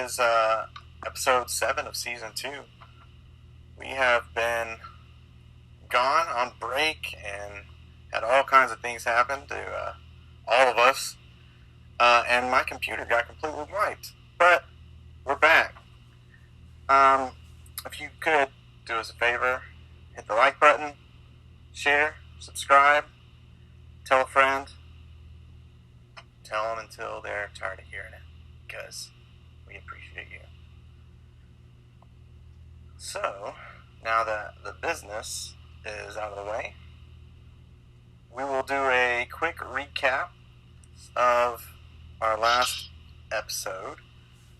is episode 7 of season 2. We have been gone on break and had all kinds of things happen to all of us, and my computer got completely wiped. But we're back. If you could do us a favor, hit the like button, share, subscribe, tell a friend, tell them until they're tired of hearing it, because we appreciate you. So, now that the business is out of the way, we will do a quick recap of our last episode,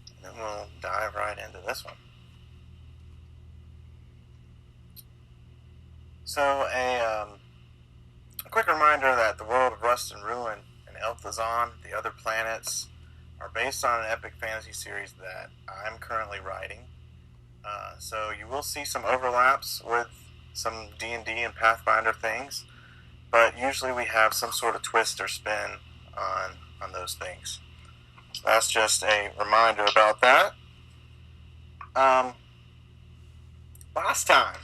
and then we'll dive right into this one. So, a quick reminder that the world of Rust and Ruin and Elthazahn, the other planets, are based on an epic fantasy series that I'm currently writing. So you will see some overlaps with some D&D and Pathfinder things, but usually we have some sort of twist or spin on those things. So that's just a reminder about that. Last time,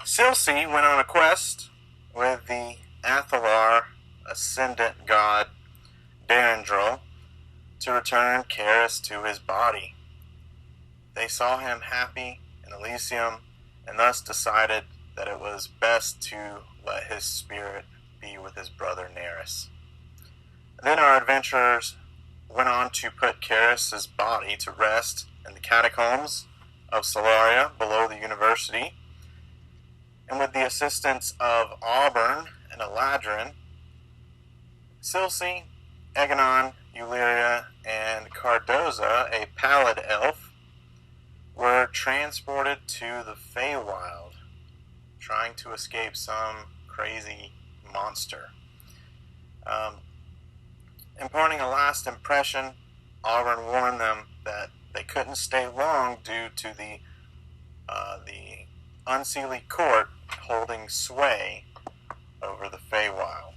Silsey went on a quest with the Athalar ascendant god Darendril to return Karis to his body. They saw him happy in Elysium and thus decided that it was best to let his spirit be with his brother Neris. Then our adventurers went on to put Karis' body to rest in the catacombs of Solaria below the university, and with the assistance of Auburn and Eladrin, Silsey, Egonon, Eulyria, and Cardoza, a pallid elf, were transported to the Feywild, trying to escape some crazy monster. Imparting a last impression, Auburn warned them that they couldn't stay long due to the unseelie court holding sway over the Feywild.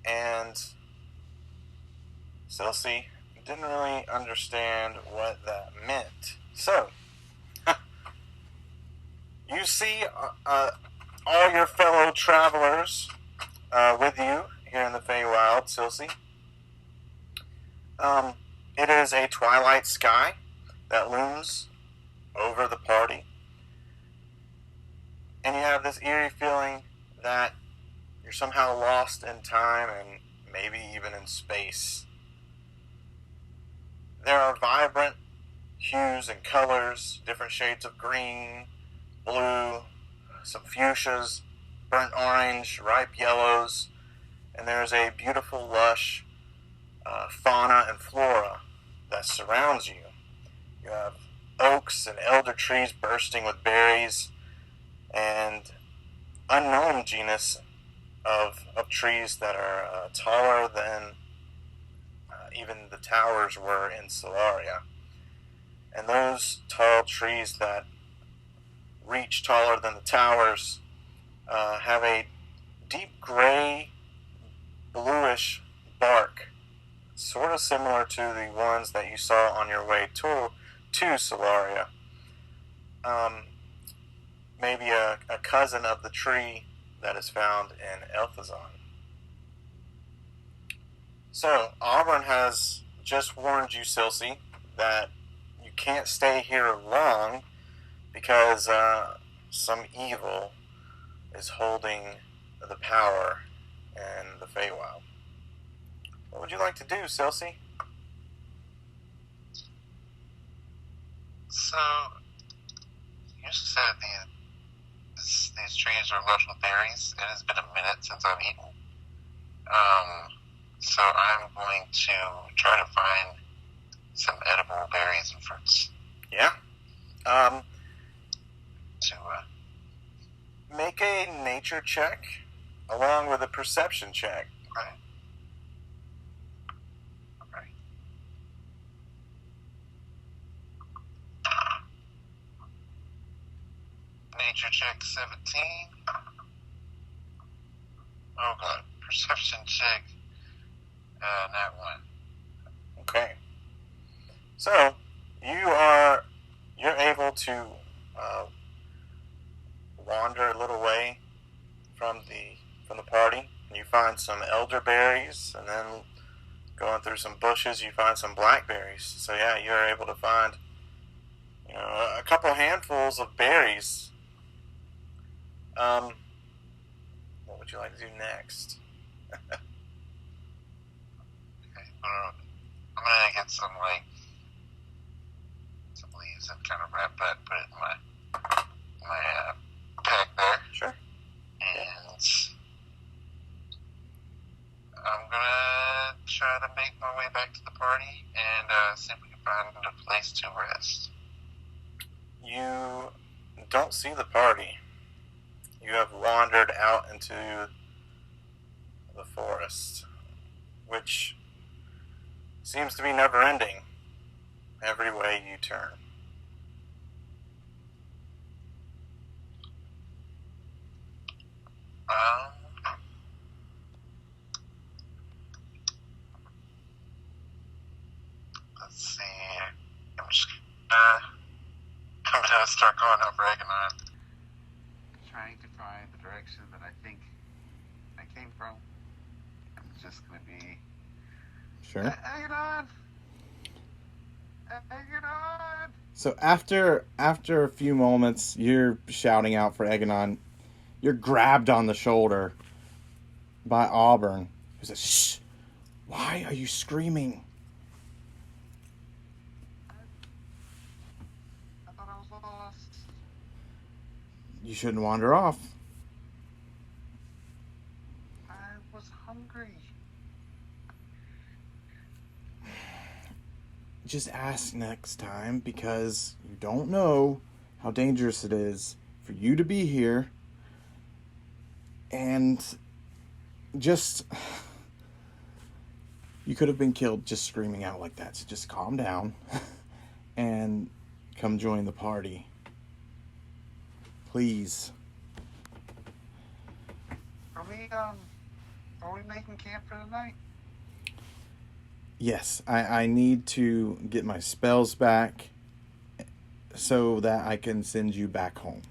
And Silsey didn't really understand what that meant. So, you see all your fellow travelers with you here in the Feywild, Silsey. It is a twilight sky that looms over the party. And you have this eerie feeling that you're somehow lost in time and maybe even in space. There are vibrant hues and colors, different shades of green, blue, some fuchsias, burnt orange, ripe yellows, and there's a beautiful, lush fauna and flora that surrounds you. You have oaks and elder trees bursting with berries, and unknown genus of trees that are taller than even the towers were in Solaria. And those tall trees that reach taller than the towers have a deep gray, bluish bark, sort of similar to the ones that you saw on your way to Solaria. Maybe a cousin of the tree that is found in Elthazahn. So, Auburn has just warned you, Silsey, that you can't stay here long because some evil is holding the power in the Feywild. What would you like to do, Silsey? So, you said these trees are lush with berries. It has been a minute since I've eaten. So I'm going to try to find some edible berries and fruits. Yeah. To make a nature check along with a perception check. Right. Right. Nature check 17. Oh god. Perception check. Not one. Okay. So, you're able to wander a little way from the party, and you find some elderberries, and then going through some bushes, you find some blackberries. So yeah, you're able to find a couple handfuls of berries. What would you like to do next? Okay, I'm gonna get some leaves and kind of wrap that, put it in my pack there. Sure. And I'm gonna try to make my way back to the party and see if we can find a place to rest. You don't see the party. You have wandered out into the forest, which seems to be never ending every way you turn. Let's see. I'm gonna start going up Raganon. Trying to find the direction that I think I came from. I'm just gonna be. Sure. Hang it on. Hang it on. So after a few moments, you're shouting out for Eganon. You're grabbed on the shoulder by Auburn, who says, "Shh! Why are you screaming?" I thought I was lost. You shouldn't wander off. I was hungry. Just ask next time, because you don't know how dangerous it is for you to be here. And just, you could have been killed just screaming out like that. So just calm down and come join the party. Please. Are we making camp for the night? Yes, I need to get my spells back so that I can send you back home.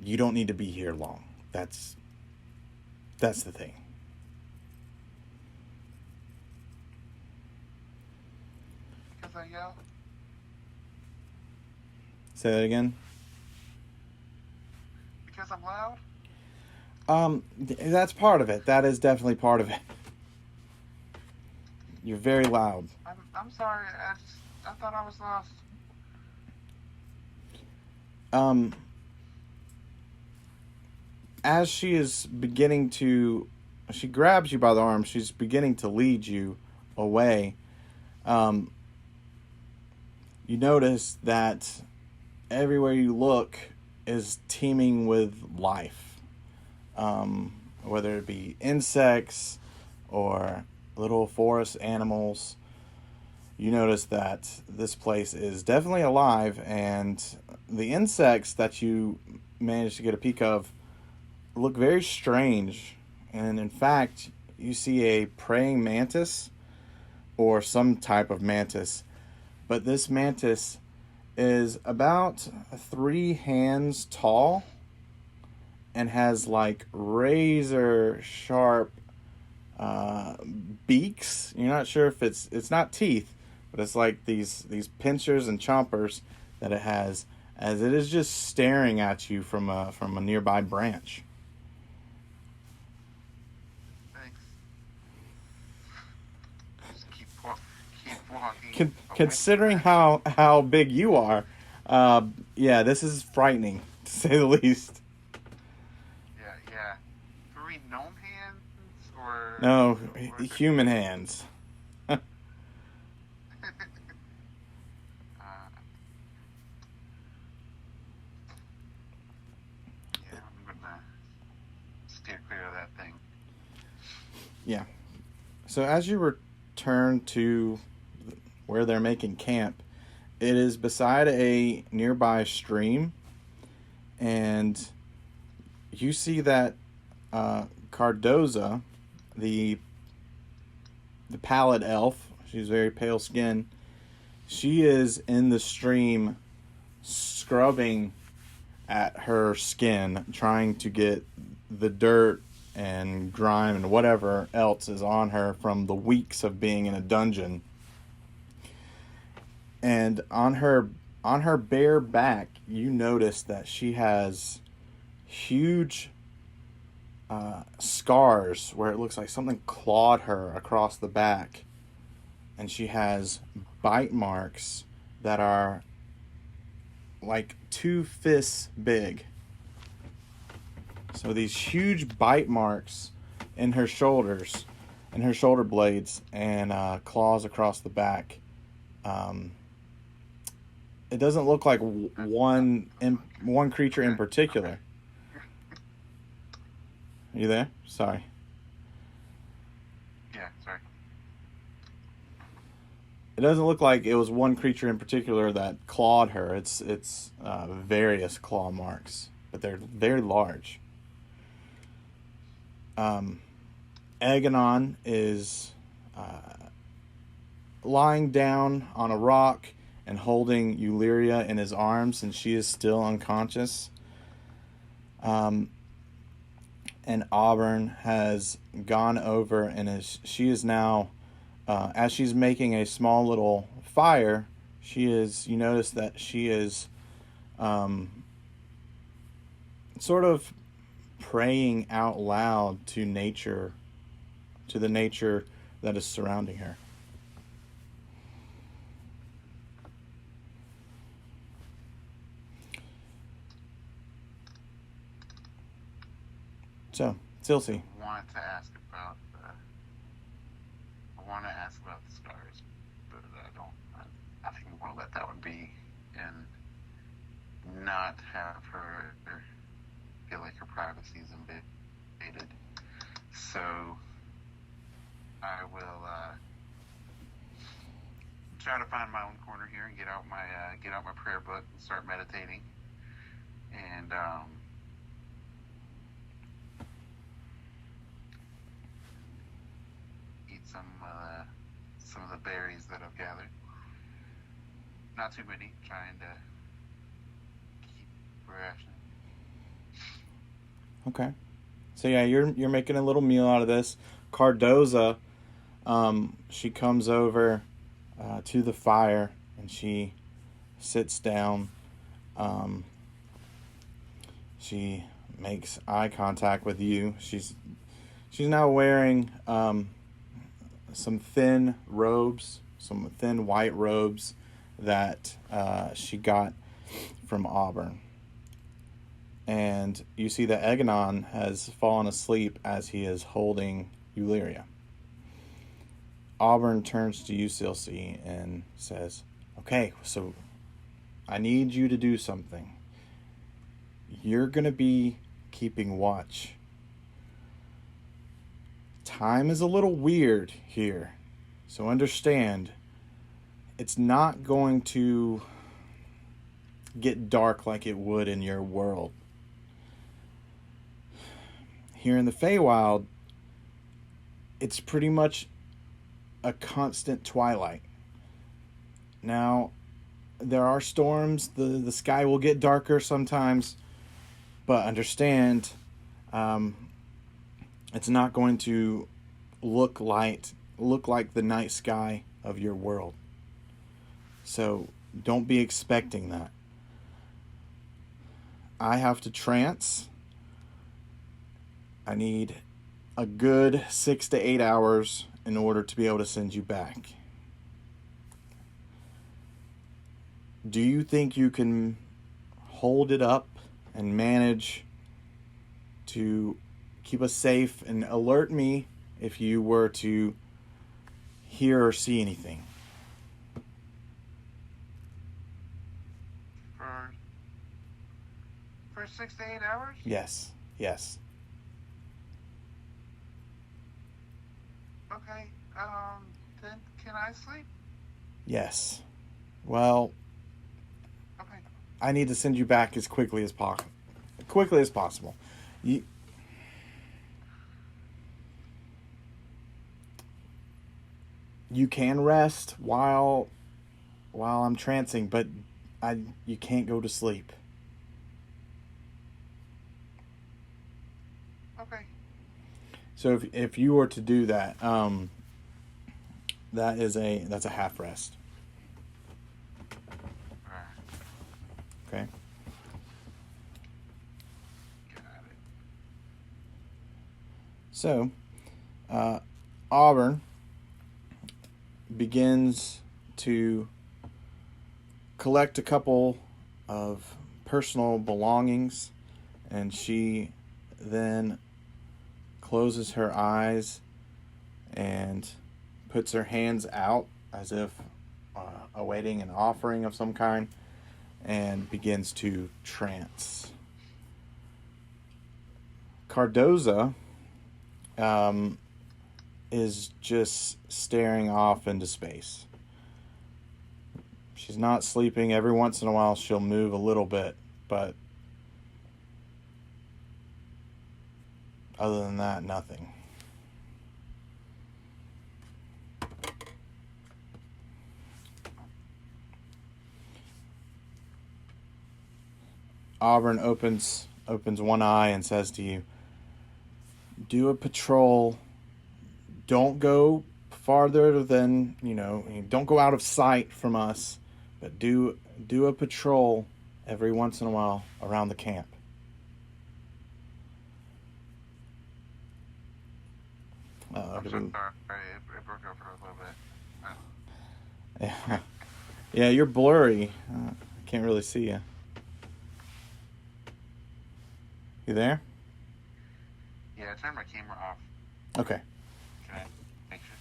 You don't need to be here long. That's the thing. Because I yell? Say that again? Because I'm loud? That's part of it. That is definitely part of it. You're very loud. I'm sorry. I thought I was lost. As she is beginning to, she grabs you by the arm. She's beginning to lead you away. You notice that everywhere you look is teeming with life. Whether it be insects or little forest animals, you notice that this place is definitely alive, and the insects that you managed to get a peek of look very strange. And in fact, you see a praying mantis or some type of mantis, but this mantis is about 3 hands tall and has like razor sharp beaks. You're not sure if it's not teeth, but it's like these pinchers and chompers that it has, as it is just staring at you from a nearby branch. Thanks. Just keep walking. Considering how big you are, yeah, this is frightening to say the least. Yeah. 3 gnome hands or No, human hands. Yeah, I'm gonna steer clear of that thing. Yeah. So as you return to where they're making camp, it is beside a nearby stream, and you see that Cardoza, the pallid elf, she's very pale skin, She is in the stream scrubbing at her skin, trying to get the dirt and grime and whatever else is on her from the weeks of being in a dungeon. And on her bare back, you notice that she has huge scars where it looks like something clawed her across the back. And she has bite marks that are like 2 fists big. So these huge bite marks in her shoulders, in her shoulder blades, and claws across the back. It doesn't look like one creature in particular. Are you there? Sorry. Yeah, sorry. It doesn't look like it was one creature in particular that clawed her. It's various claw marks, but they're very large. Aganon is lying down on a rock and holding Eulyria in his arms, and she is still unconscious. And Auburn has gone over and she is now, as she's making a small little fire, you notice that she is sort of praying out loud to nature, to the nature that is surrounding her. So, Silsey. I wanted to ask about the scars, but I think we want to let that one be and not have her feel like her privacy is invaded. So I will try to find my own corner here and get out my prayer book and start meditating. And eat some of the berries that I've gathered. Not too many, trying to keep rationing. Okay. So yeah, you're making a little meal out of this. Cardoza, she comes over to the fire and she sits down. She makes eye contact with you. She's now wearing some thin robes, some thin white robes that she got from Auburn. And you see that Aganon has fallen asleep as he is holding Eulyria. Auburn turns to you, Silsey, and says, "Okay, so I need you to do something. You're going to be keeping watch. Time is a little weird here, so understand, it's not going to get dark like it would in your world. Here in the Feywild, it's pretty much a constant twilight. Now, there are storms, the sky will get darker sometimes, but understand, it's not going to look like the night sky of your world. So don't be expecting that. I have to trance. I need a good 6 to 8 hours in order to be able to send you back. Do you think you can hold it up and manage to keep us safe and alert me if you were to hear or see anything?" For 6 to 8 hours? Yes. Okay, then can I sleep? Yes. Well, Okay. I need to send you back as quickly as possible. You can rest while while I'm trancing, but you can't go to sleep. Okay. So if you were to do that, that's a half rest. Alright. Okay. Got it. So, Auburn begins to collect a couple of personal belongings, and she then closes her eyes and puts her hands out as if awaiting an offering of some kind, and begins to trance. Cardoza is just staring off into space. She's not sleeping. Every once in a while she'll move a little bit, but other than that, nothing. Auburn opens one eye and says to you, "Do a patrol. Don't go farther than, don't go out of sight from us, but do a patrol every once in a while around the camp." I'm so sorry. It broke up for a little bit. Yeah. Yeah, you're blurry. I can't really see you. You there? Yeah, I turned my camera off. Okay. Can I make sure?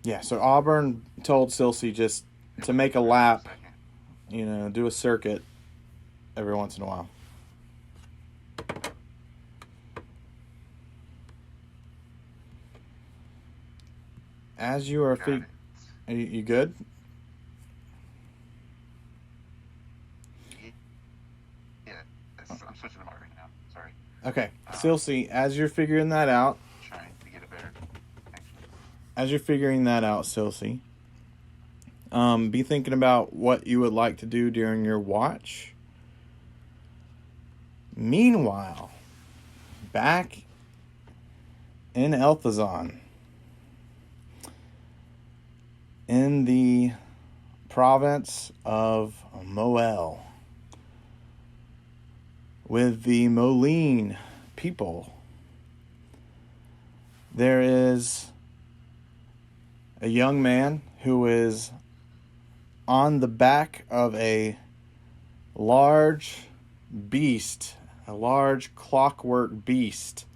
Yeah, so Auburn told Silsey just to make a lap, do a circuit every once in a while. As you are are you good? Yeah, I'm switching them out right now. Sorry. Okay, Silsey, as you're figuring that out, Trying to get a better connection. As you're figuring that out, Silsey, be thinking about what you would like to do during your watch. Meanwhile, back in Elthazahn, in the province of Moel, with the Moline people, there is a young man who is on the back of a large beast, a large clockwork beast.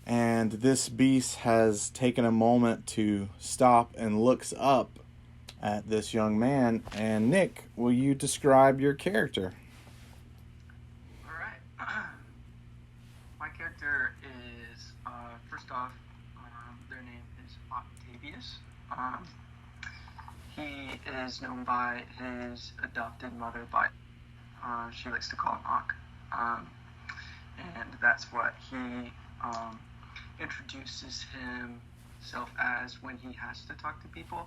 And this beast has taken a moment to stop and looks up at this young man. And Nick, will you describe your character? All right. My character is, first off, their name is Octavius. He is known by his adopted mother by, she likes to call him Ock. And that's what he introduces himself as when he has to talk to people.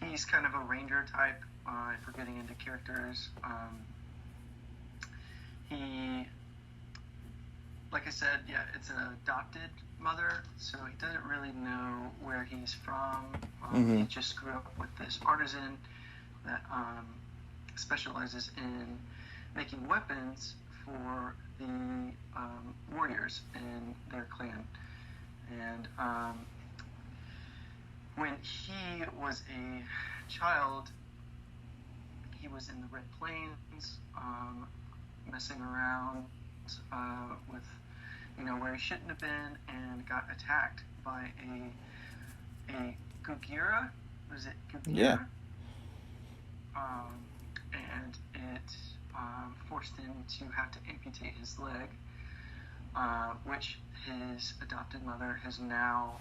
He's kind of a ranger type, if we're getting into characters. He, like I said, it's an adopted mother, so he doesn't really know where he's from. He just grew up with this artisan that specializes in making weapons for the warriors in their clan. And when he was a child, he was in the Red Plains, messing around with, where he shouldn't have been, and got attacked by a Gugira. Was it Gugira? Yeah. And it forced him to have to amputate his leg, which his adopted mother has now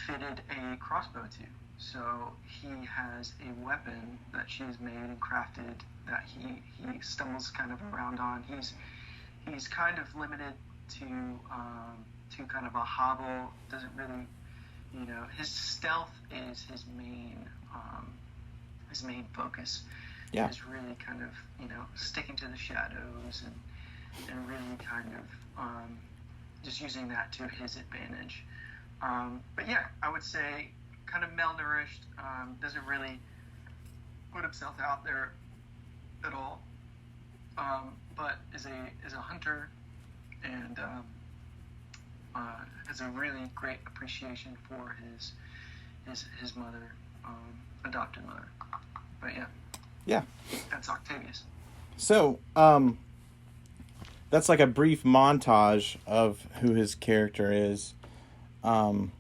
fitted a crossbow to. So he has a weapon that she's made and crafted that he stumbles kind of around on. He's kind of limited to kind of a hobble. Doesn't really, his stealth is his main focus. Yeah. Is really kind of sticking to the shadows and really kind of just using that to his advantage. But yeah, I would say kind of malnourished. Doesn't really put himself out there at all. But is a hunter and has a really great appreciation for his mother, adopted mother. But yeah, that's Octavius. So that's like a brief montage of who his character is, and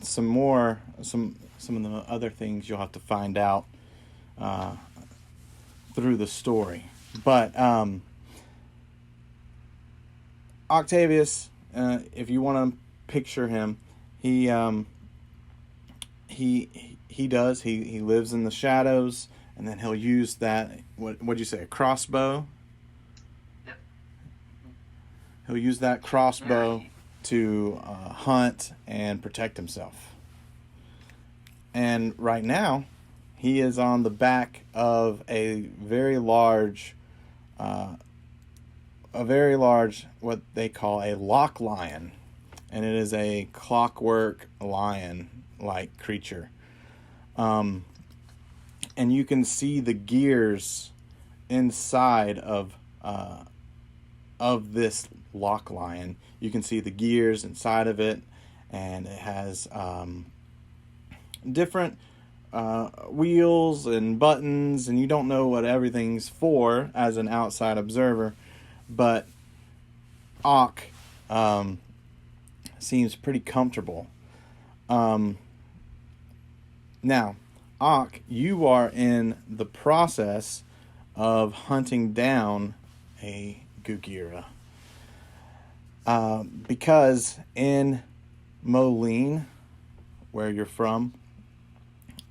some of the other things you'll have to find out through the story. But Octavius, if you want to picture him, he lives in the shadows, and then he'll use that. What'd you say? A crossbow. Yep. He'll use that crossbow to hunt and protect himself. And right now, he is on the back of a very large, what they call a lock lion, and it is a clockwork lion-like creature. And you can see the gears inside of this lock lion. You can see the gears inside of it, and it has different wheels and buttons, and you don't know what everything's for as an outside observer, but Ock seems pretty comfortable. Now, Ock, you are in the process of hunting down a Gugira. Because in Moline, where you're from,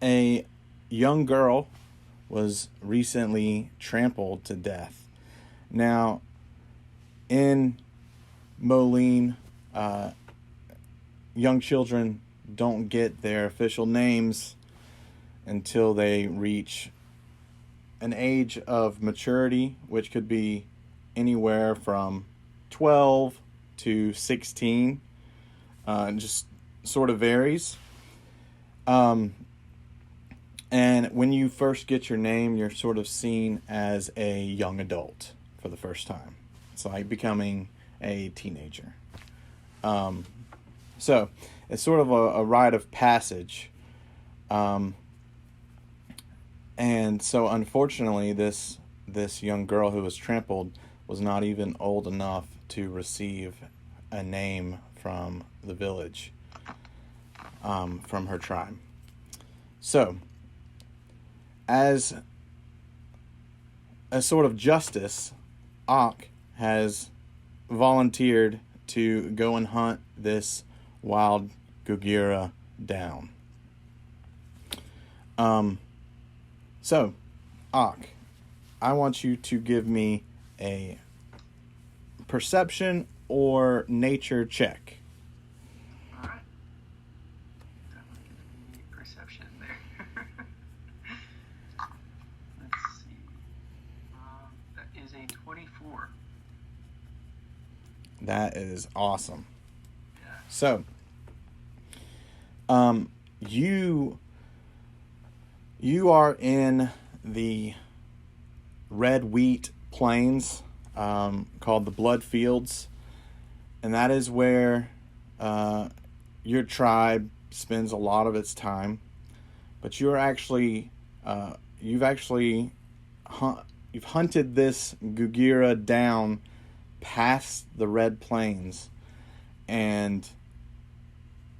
a young girl was recently trampled to death. Now, in Moline, young children don't get their official names until they reach an age of maturity, which could be anywhere from 12 to 16. Just sort of varies. And when you first get your name, you're sort of seen as a young adult for the first time. It's like becoming a teenager. So it's sort of a rite of passage. And so unfortunately, this young girl who was trampled was not even old enough to receive a name from the village, from her tribe. So, as a sort of justice, Ock has volunteered to go and hunt this wild Gugira down. So, Ock, I want you to give me a perception or nature check. All right. Definitely going to be perception there. Let's see. That is a 24. That is awesome. Yeah. So, you are in the red wheat plains, called the Blood Fields, and that is where your tribe spends a lot of its time. But you're actually you've hunted this Gugira down past the red plains, and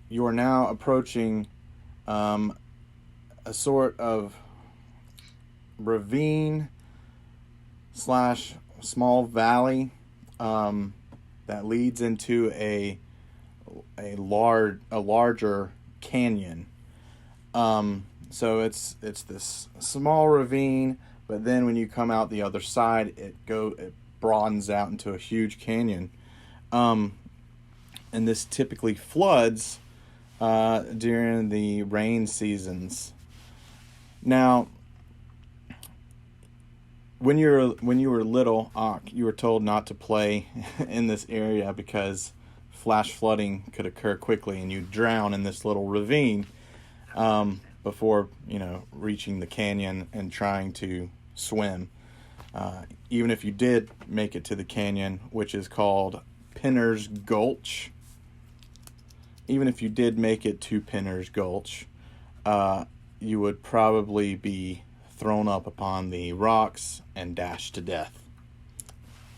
you are now approaching a sort of ravine / small valley that leads into a larger canyon. So it's this small ravine, but then when you come out the other side, it broadens out into a huge canyon. And this typically floods during the rain seasons. Now, when you were little, you were told not to play in this area because flash flooding could occur quickly and you'd drown in this little ravine before reaching the canyon and trying to swim. Even if you did make it to the canyon, which is called Pinner's Gulch. Even if you did make it to Pinner's Gulch, you would probably be thrown up upon the rocks and dashed to death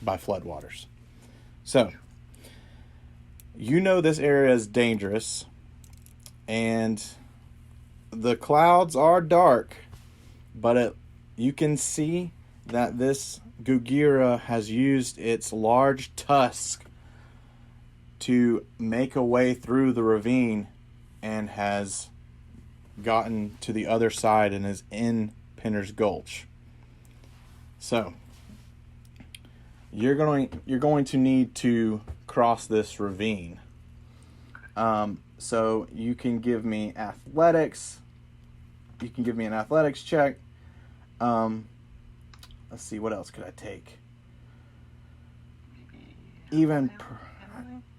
by floodwaters. So, this area is dangerous, and the clouds are dark, but you can see that this Gugira has used its large tusk to make a way through the ravine and has gotten to the other side and is in Pinner's Gulch. So you're going to need to cross this ravine. So you can give me athletics. You can give me an athletics check. Let's see, what else could I take? Even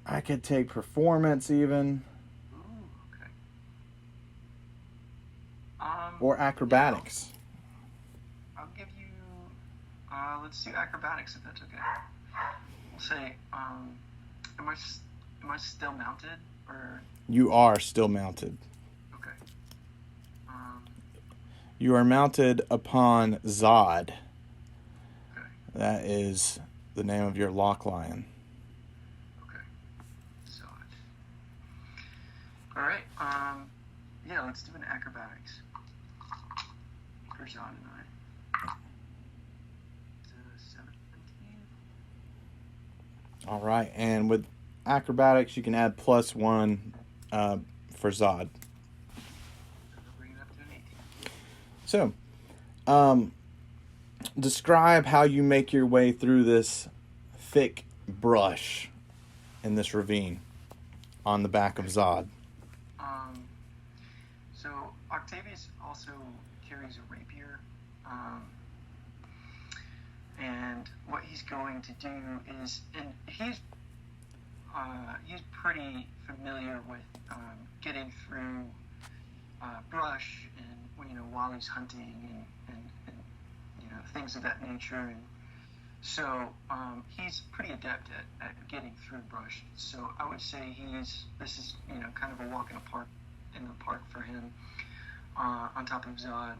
I could take performance even. Ooh, okay. Or acrobatics. I'll give you. Let's do acrobatics if that's okay. We'll say, am I still mounted or? You are still mounted. Okay. You are mounted upon Zod. Okay. That is the name of your lock lion. Okay. So. All right. Yeah. Let's do an acrobatics. For Zod and I. 17. All right, and with acrobatics, you can add +1 for Zod. Bring it up to an 18. So, describe how you make your way through this thick brush in this ravine on the back of Zod. So Octavius also carries a rapier, and what he's going to do is, and he's pretty familiar with getting through brush and while he's hunting and things of that nature, and so he's pretty adept at getting through brush. So I would say this is kind of a walk in the park for him on top of Zod.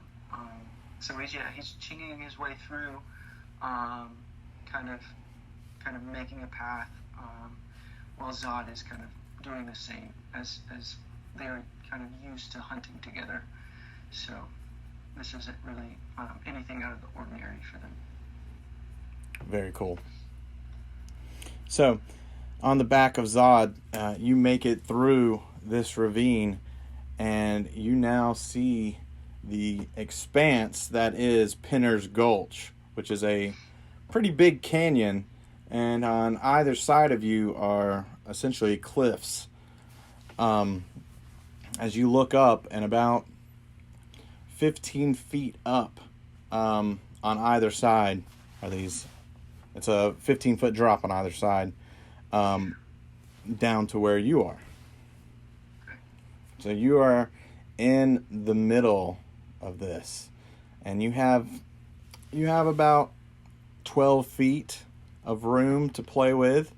So he's chinging his way through, kind of making a path, while Zod is kind of doing the same as they're kind of used to hunting together. So this isn't really anything out of the ordinary for them. Very cool. So, on the back of Zod, you make it through this ravine, and you now see the expanse that is Pinner's Gulch, which is a pretty big canyon, and on either side of you are essentially cliffs. As you look up, and about 15 feet up on either side are these. It's a 15-foot drop on either side, down to where you are. So you are in the middle of this, and you have about 12 feet of room to play with.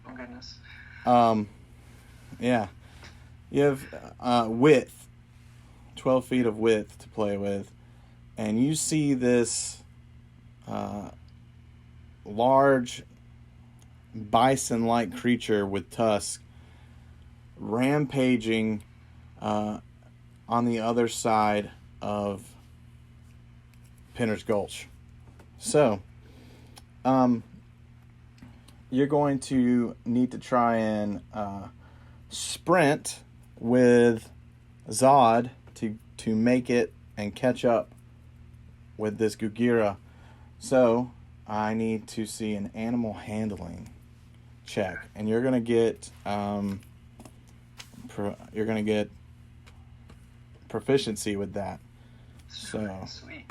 Oh goodness. Yeah, you have width, 12 feet of width to play with, and you see this large bison-like creature with tusks rampaging on the other side of Pinner's Gulch. So, you're going to need to try and sprint with Zod to make it and catch up with this Gugira. So, I need to see an animal handling check, and you're gonna get proficiency with that. So Sweet.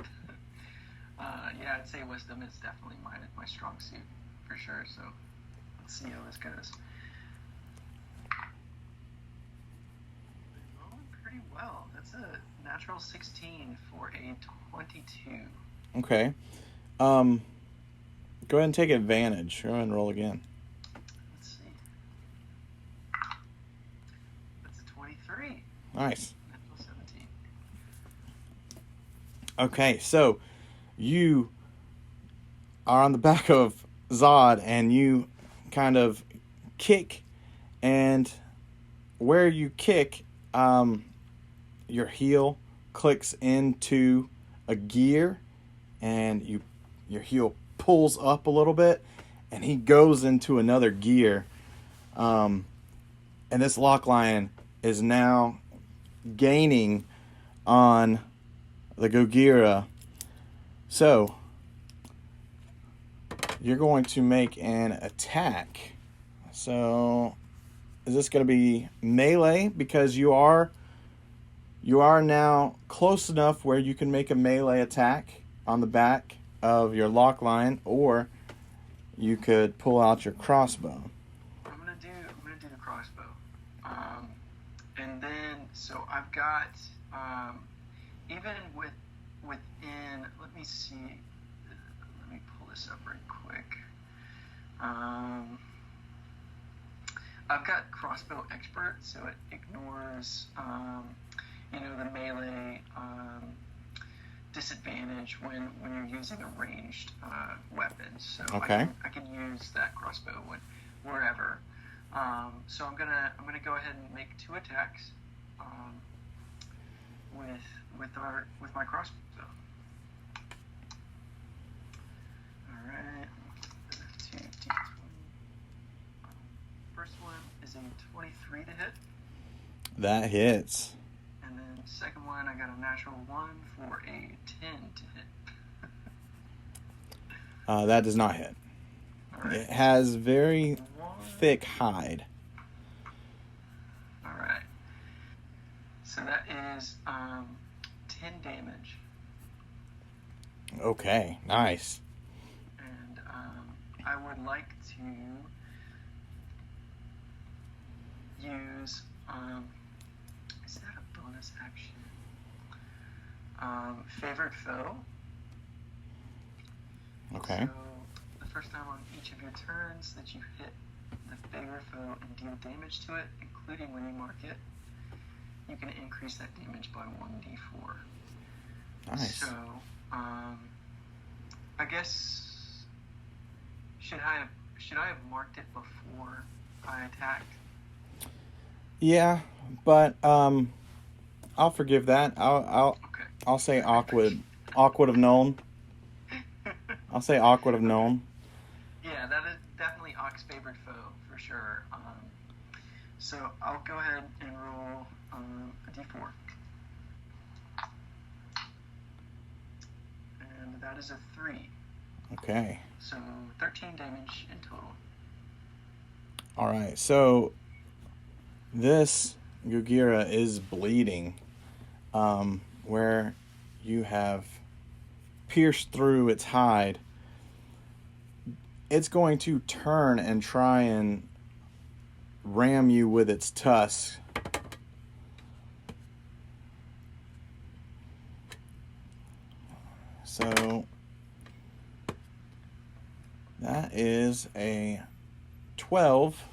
Yeah, I'd say wisdom is definitely my strong suit for sure. So let's see how this goes. Rolling pretty well. That's a natural 16 for a 22. okay. Go ahead and take advantage. Go ahead and roll again. Let's see. That's a 23. Nice. Natural 17. Okay, so you are on the back of Zod, and you kind of kick, and where you kick, your heel clicks into a gear, and your heel pulls up a little bit, and he goes into another gear, and this lock lion is now gaining on the Gogira. So you're going to make an attack. So is this going to be melee? Because you are now close enough where you can make a melee attack on the back of your lock line, or you could pull out your crossbow. I'm gonna do the crossbow, and then so I've got even within. Let me see. Let me pull this up right quick. I've got crossbow expert, so it ignores the melee disadvantage when you're using a ranged weapon. So Okay. I can use that crossbow wherever. So I'm gonna go ahead and make 2 attacks with my crossbow. All right. 2d20. First one is a 23 to hit. That hits. And then second one, I got a natural 1 for a 10 to hit. That does not hit. All right. It has very thick hide. All right. So that is 10 damage. Okay, nice. And I would like to use... is that a bonus action? Favored foe. Okay. So the first time on each of your turns that you hit the favored foe and deal damage to it, including when you mark it, you can increase that damage by 1d4. Nice. So, I guess should I have marked it before I attacked? Yeah, but I'll forgive that. I'll say awkward have known. I'll say awkward have known. Yeah, that is definitely Ock's favorite foe for sure. So I'll go ahead and roll a d4. And that is a 3. Okay. So 13 damage in total. All right. So this Gogira is bleeding, where you have pierced through its hide. It's going to turn and try and ram you with its tusks. So that is a 12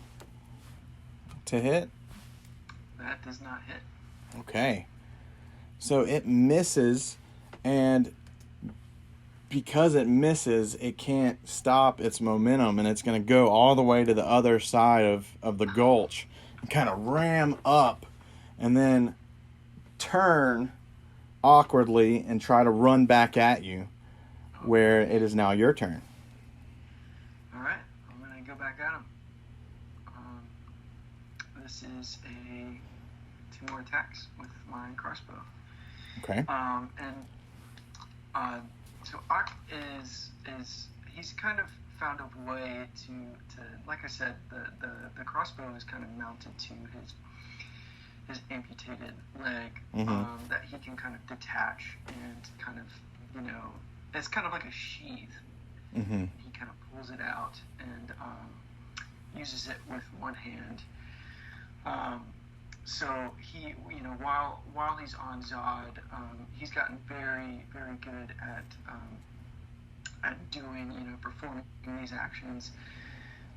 to hit. That does not hit. Okay. So it misses, and because it misses, it can't stop its momentum, and it's going to go all the way to the other side of the gulch and kind of ram up and then turn awkwardly and try to run back at you, where it is now your turn. All right, I'm going to go back at him. This is 2 more attacks with my crossbow. Okay. So Ock is he's kind of found a way to like I said, the crossbow is kind of mounted to his amputated leg, that he can kind of detach and kind of, it's kind of like a sheath. Mm-hmm. He kind of pulls it out and uses it with one hand. So he, while he's on Zod, he's gotten very, very good at doing, performing these actions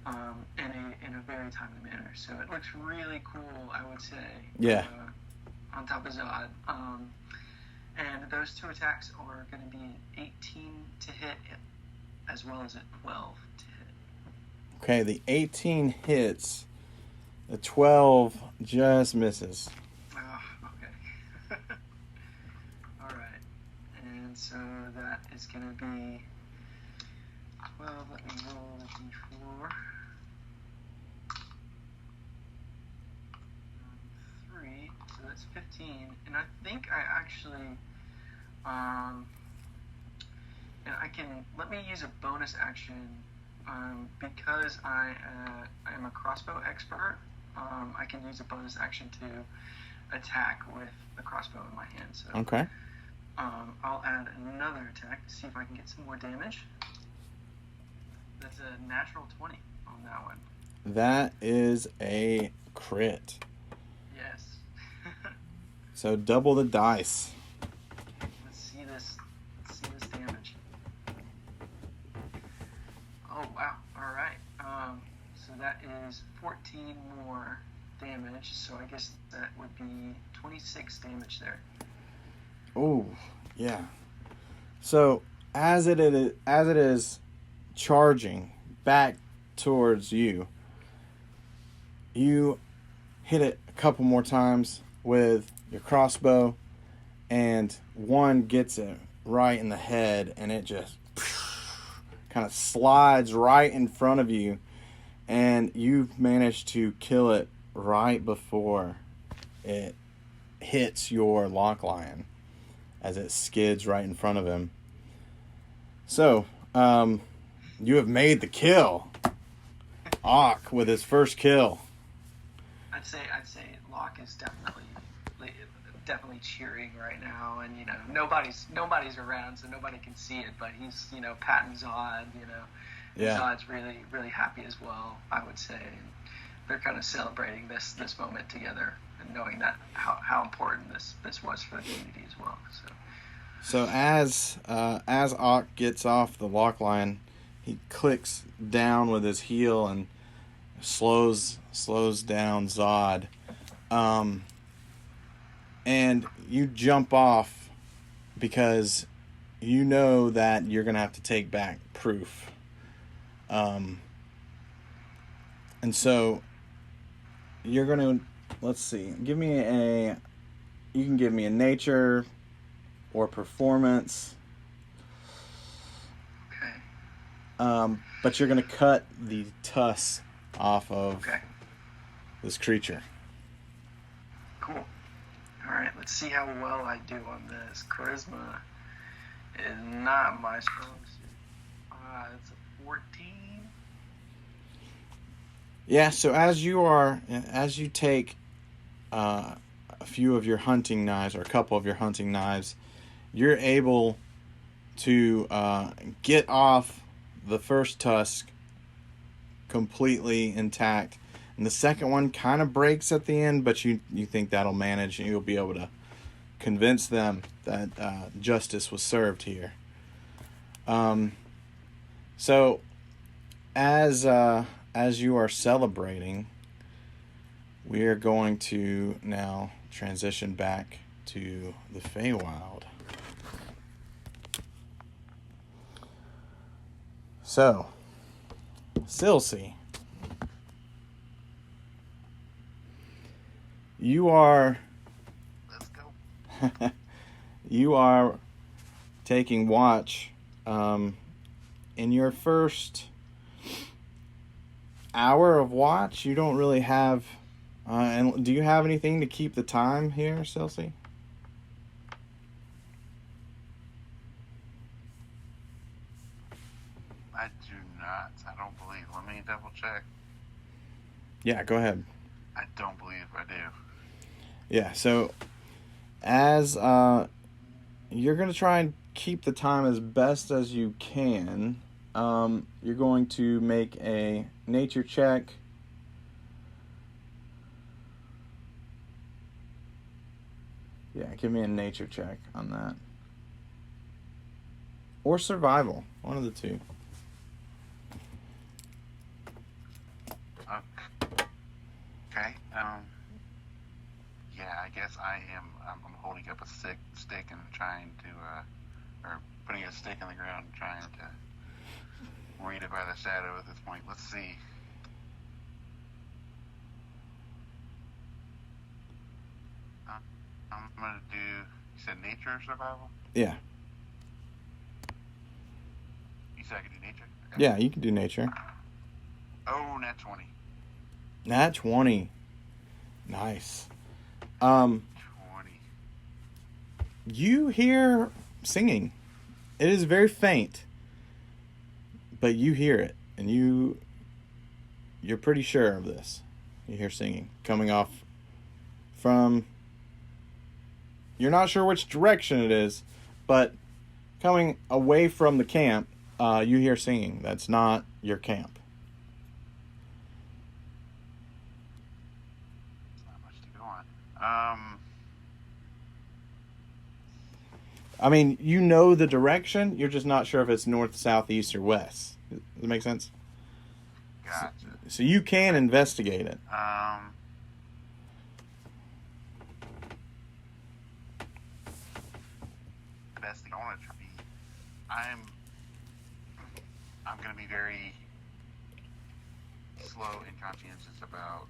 in a very timely manner. So it looks really cool, I would say. Yeah. On top of Zod. And those two attacks are going to be 18 to hit, as well as a 12 to hit. Okay, the 18 hits. The 12 just misses. Oh, okay. All right. And so that is going to be 12. Let me roll the d4. 3. So that's 15. And I think I actually... and I can... Let me use a bonus action because I am a crossbow expert. I can use a bonus action to attack with the crossbow in my hand. So, okay. I'll add another attack to see if I can get some more damage. That's a natural 20 on that one. That is a crit. Yes. So double the dice. Let's see this damage. Oh wow! All right. So that is 14 more damage. So I guess that would be 26 damage there. Oh, yeah. So as it is charging back towards you, you hit it a couple more times with your crossbow, and one gets it right in the head, and it just kind of slides right in front of you, and you've managed to kill it right before it hits your lock lion as it skids right in front of him. So, you have made the kill. Ock with his first kill. I'd say Locke is definitely cheering right now, and nobody's around, so nobody can see it, but he's patting Zod. Yeah. Zod's really, really happy as well, I would say. And they're kind of celebrating this moment together and knowing that how important this was for the community as well. So as Ock gets off the lock line, he clicks down with his heel and slows down Zod. And you jump off because you know that you're going to have to take back proof. And so you're going to, let's see, you can give me a nature or performance. Okay. But you're going to cut the tusks off of this creature. Cool. All right, let's see how well I do on this. Charisma is not my strong suit. It's a 14. Yeah, so as you take a few of your hunting knives, or a couple of your hunting knives, you're able to get off the first tusk completely intact. And the second one kind of breaks at the end, but you think that'll manage, and you'll be able to convince them that justice was served here. So as you are celebrating, we are going to now transition back to the Feywild. So, Silsey, you are... Let's go. You are taking watch in your first hour of watch. You don't really have... and do you have anything to keep the time here, Silsey? I do not. double check? Yeah, go ahead. I don't believe I do. Yeah, so as you're going to try and keep the time as best as you can, you're going to make a nature check. Yeah, give me a nature check on that. Or survival, one of the two. Okay. Yeah, I guess I'm holding up a stick and trying to, or putting a stick in the ground and trying to read it by the shadow at this point. Let's see. I'm gonna do. You said nature or survival? Yeah. You said I could do nature? Okay. Yeah, you can do nature. Oh, nat 20. Nat 20. Nice. 20. You hear singing. It is very faint, but you hear it, and you're pretty sure of this. You hear singing coming off from. You're not sure which direction it is, but coming away from the camp, you hear singing. That's not your camp. Not much to go on. I mean, you know the direction. You're just not sure if it's north, south, east, or west. Does that make sense? Gotcha. So you can investigate it. Best thing I want to be. I'm going to be very slow and conscientious about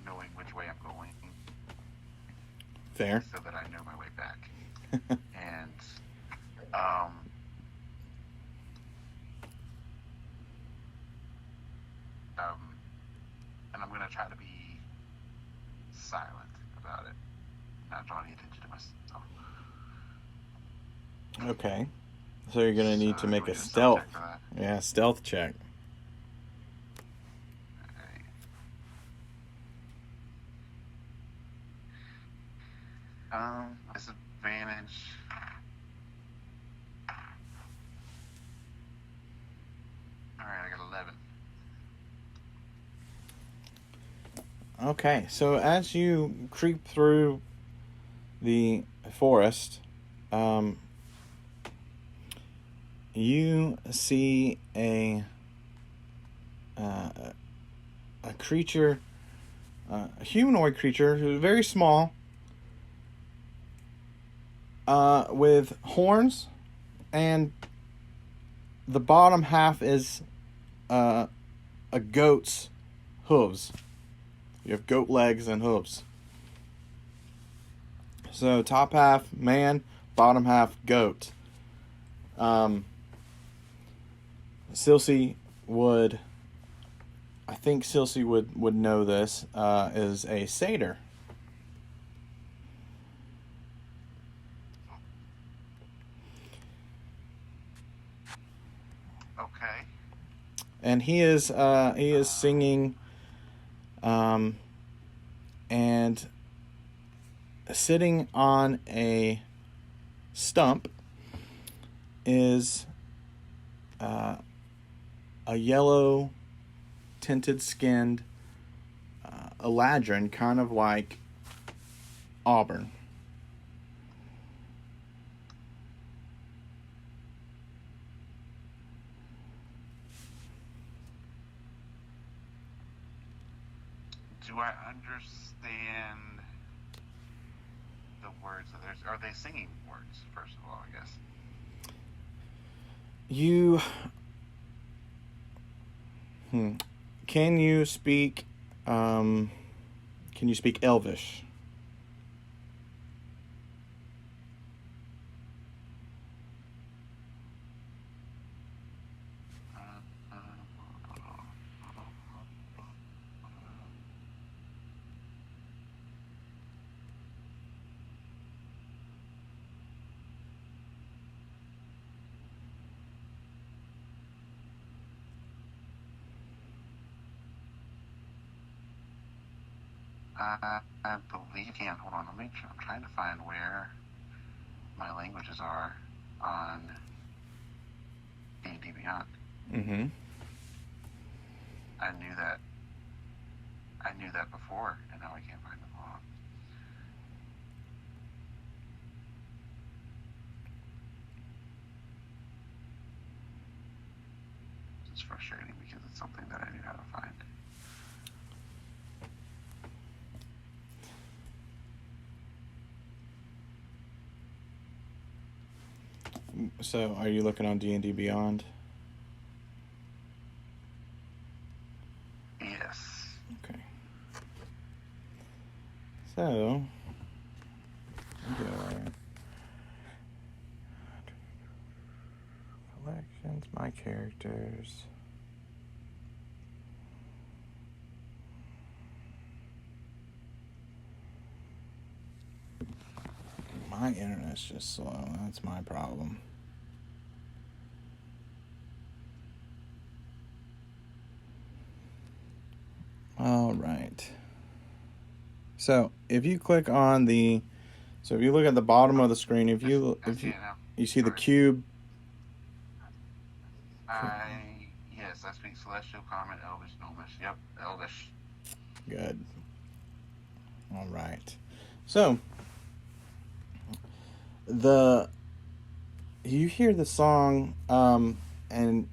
knowing which way I'm going. Fair. So that I know my way back. And and I'm going to try to be silent about it, not draw any attention to myself. Okay. So you're going to need to make a stealth. Yeah, stealth check. Okay. Disadvantage. Alright, I got 11. Okay, so as you creep through the forest, you see a creature, a humanoid creature who's very small, with horns, and the bottom half is a goat's hooves. You have goat legs and hooves. So top half man, bottom half goat. Silsey would, I think Silsey would know this, is a satyr. Okay. And he is singing, and sitting on a stump is a yellow tinted skinned Eladrin, kind of like Auburn. Do I understand the words that there's? Are they singing words? First of all, I guess. Can you speak Elvish? I believe you can. Hold on, I'm trying to find where my languages are on D&D Beyond. Mm-hmm. I knew that before, and now I can't find them. Hold on. It's frustrating because it's something that I knew how to find. So, are you looking on D&D Beyond? Yes. Okay. So, collections, my characters. My internet's just slow. That's my problem. All right. So if you click on if you look at the bottom of the screen, if you see the cube. Yes, I speak Celestial, Common, Elvish, Gnomish. Yep, Elvish. Good. All right. So you hear the song, and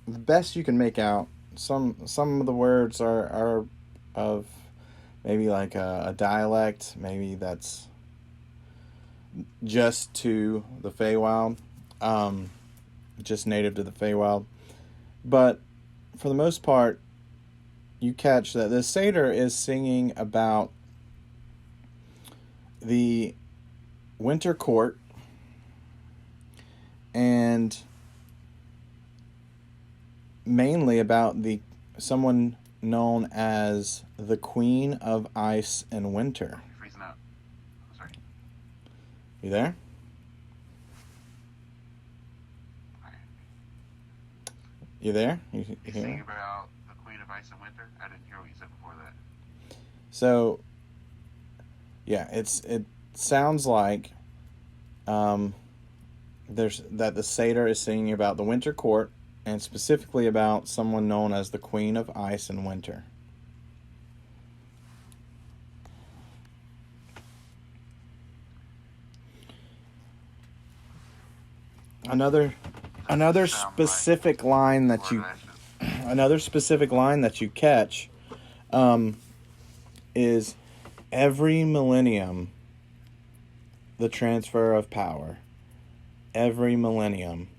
the best you can make out, some of the words are of maybe like a dialect, maybe that's just to the Feywild, just native to the Feywild. But for the most part, you catch that the satyr is singing about the winter court and mainly about someone known as the Queen of Ice and Winter. You're freezing up. Sorry. You there? You there? You sing about the Queen of Ice and Winter? I didn't hear what you said before that. So, yeah, it sounds like that the satyr is singing about the winter court, and specifically about someone known as the Queen of Ice and Winter. Another specific line that you catch is every millennium the transfer of power. Every millennium.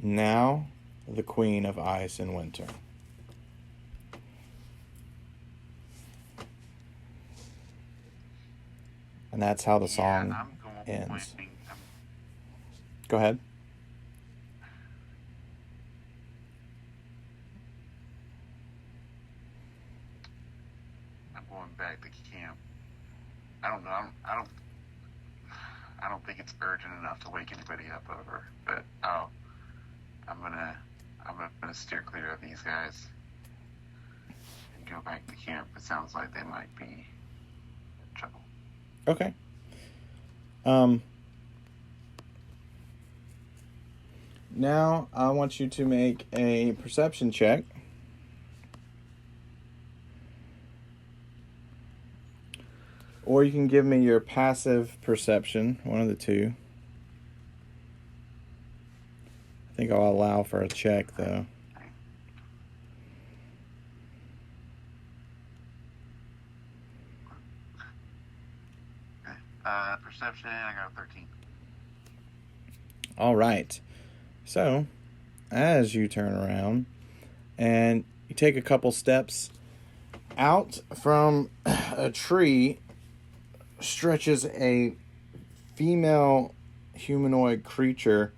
Now the Queen of Ice and Winter. And that's how the song ends. Go ahead. I'm going back to camp. I don't know. I don't think it's urgent enough to wake anybody up over. But I'm gonna steer clear of these guys and go back to camp. It sounds like they might be in trouble. Okay. Now I want you to make a perception check. Or you can give me your passive perception, one of the two. I think I'll allow for a check, though. Perception, I got a 13. All right. So, as you turn around and you take a couple steps out from a tree, stretches a female humanoid creature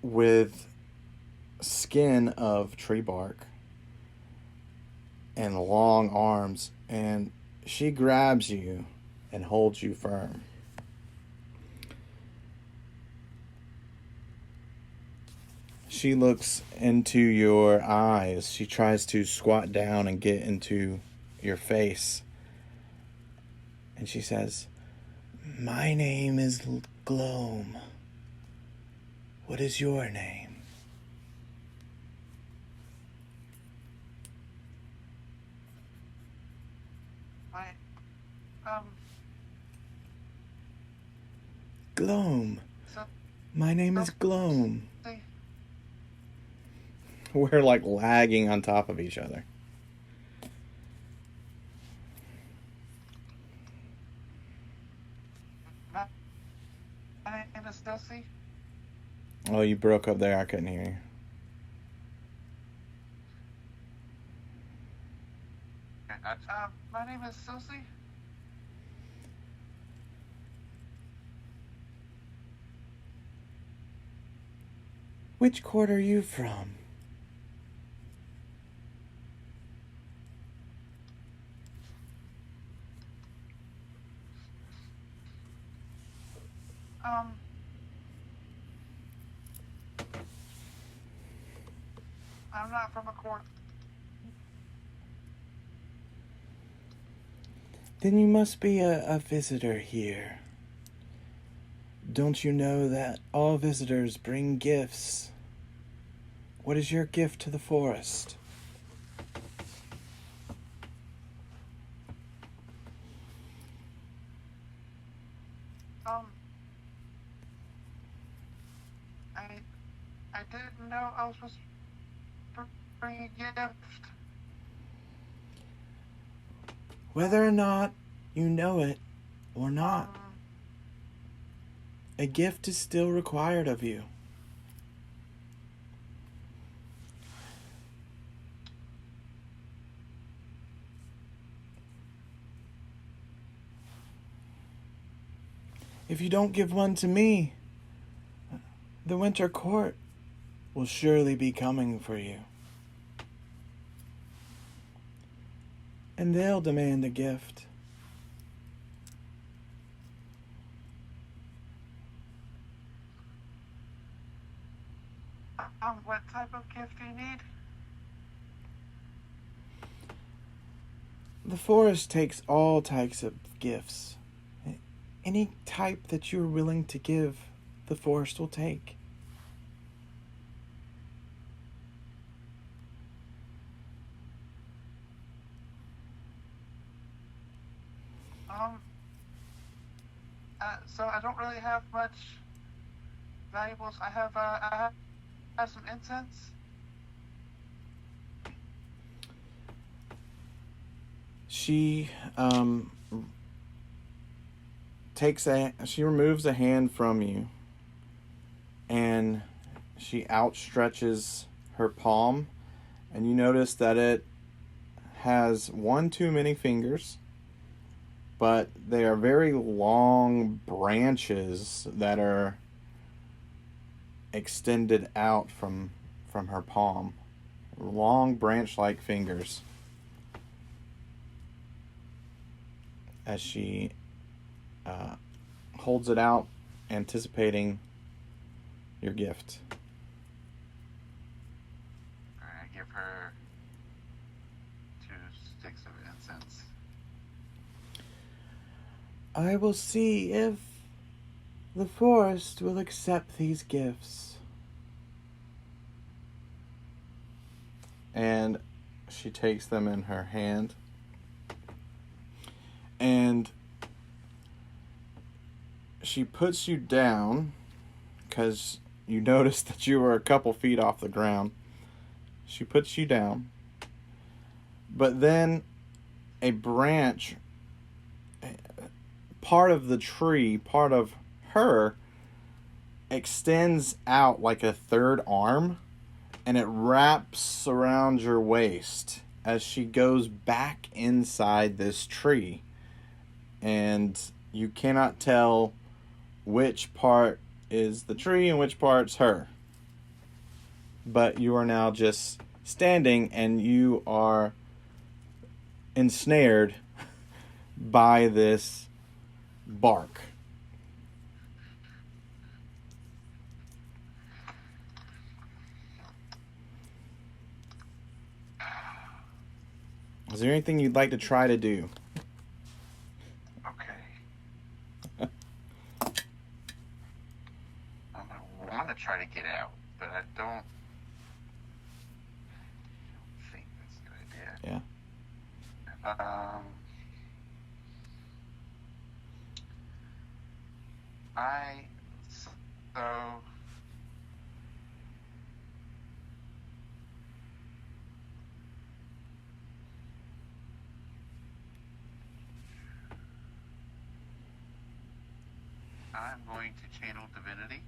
with skin of tree bark and long arms, and she grabs you and holds you firm. She looks into your eyes. She tries to squat down and get into your face. And she says, "My name is Gloam. What is your name?" Gloam. My name is Gloam. We're like lagging on top of each other. My name is Dulcie. Oh, you broke up there. I couldn't hear you. My name is Susie. Which court are you from? I'm not from a court. Then you must be a visitor here. Don't you know that all visitors bring gifts? What is your gift to the forest? I didn't know I was supposed to bring a gift. Whether or not you know it or not, a gift is still required of you. If you don't give one to me, the Winter Court will surely be coming for you. And they'll demand a gift. What type of gift do you need? The forest takes all types of gifts. Any type that you're willing to give, the forest will take. So I don't really have much valuables. I have some incense. She she removes a hand from you, and she outstretches her palm, and you notice that it has one too many fingers, but they are very long branches that are extended out from her palm. Long branch-like fingers. As she holds it out, anticipating your gift. I give her 2 sticks of incense. I will see if the forest will accept these gifts. And she takes them in her hand. And she puts you down because you noticed that you were a couple feet off the ground. She puts you down. But then a branch, part of the tree, part of her, extends out like a third arm, and it wraps around your waist as she goes back inside this tree. And you cannot tell which part is the tree and which part's her. But you are now just standing, and you are ensnared by this bark. Is there anything you'd like to try to do? Okay. I want to try to get out, but I don't think that's a good idea. Yeah. So I'm going to channel divinity.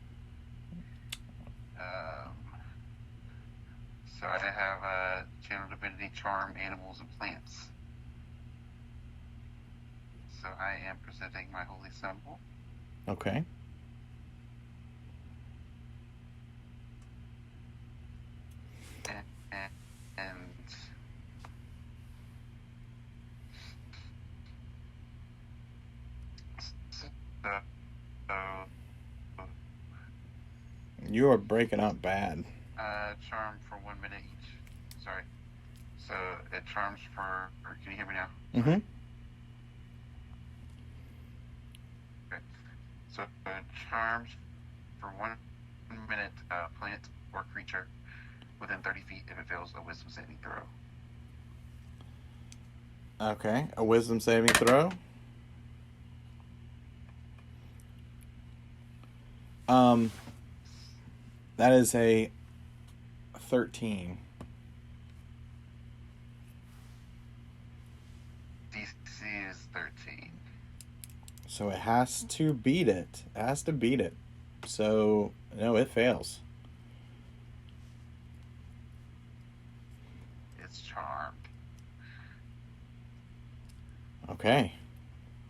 So I have a channel divinity, charm animals and plants. So I am presenting my holy symbol. Okay. And You are breaking up bad. Charm for 1 minute each. Sorry. So it charms for. Can you hear me now? Mm-hmm. Okay. So it charms for 1 minute plant or creature within 30 feet if it fails a wisdom saving throw. Okay. A wisdom saving throw. That is a 13. DC is 13. So it has to beat it. It has to beat it. So, no, it fails. It's charmed. Okay.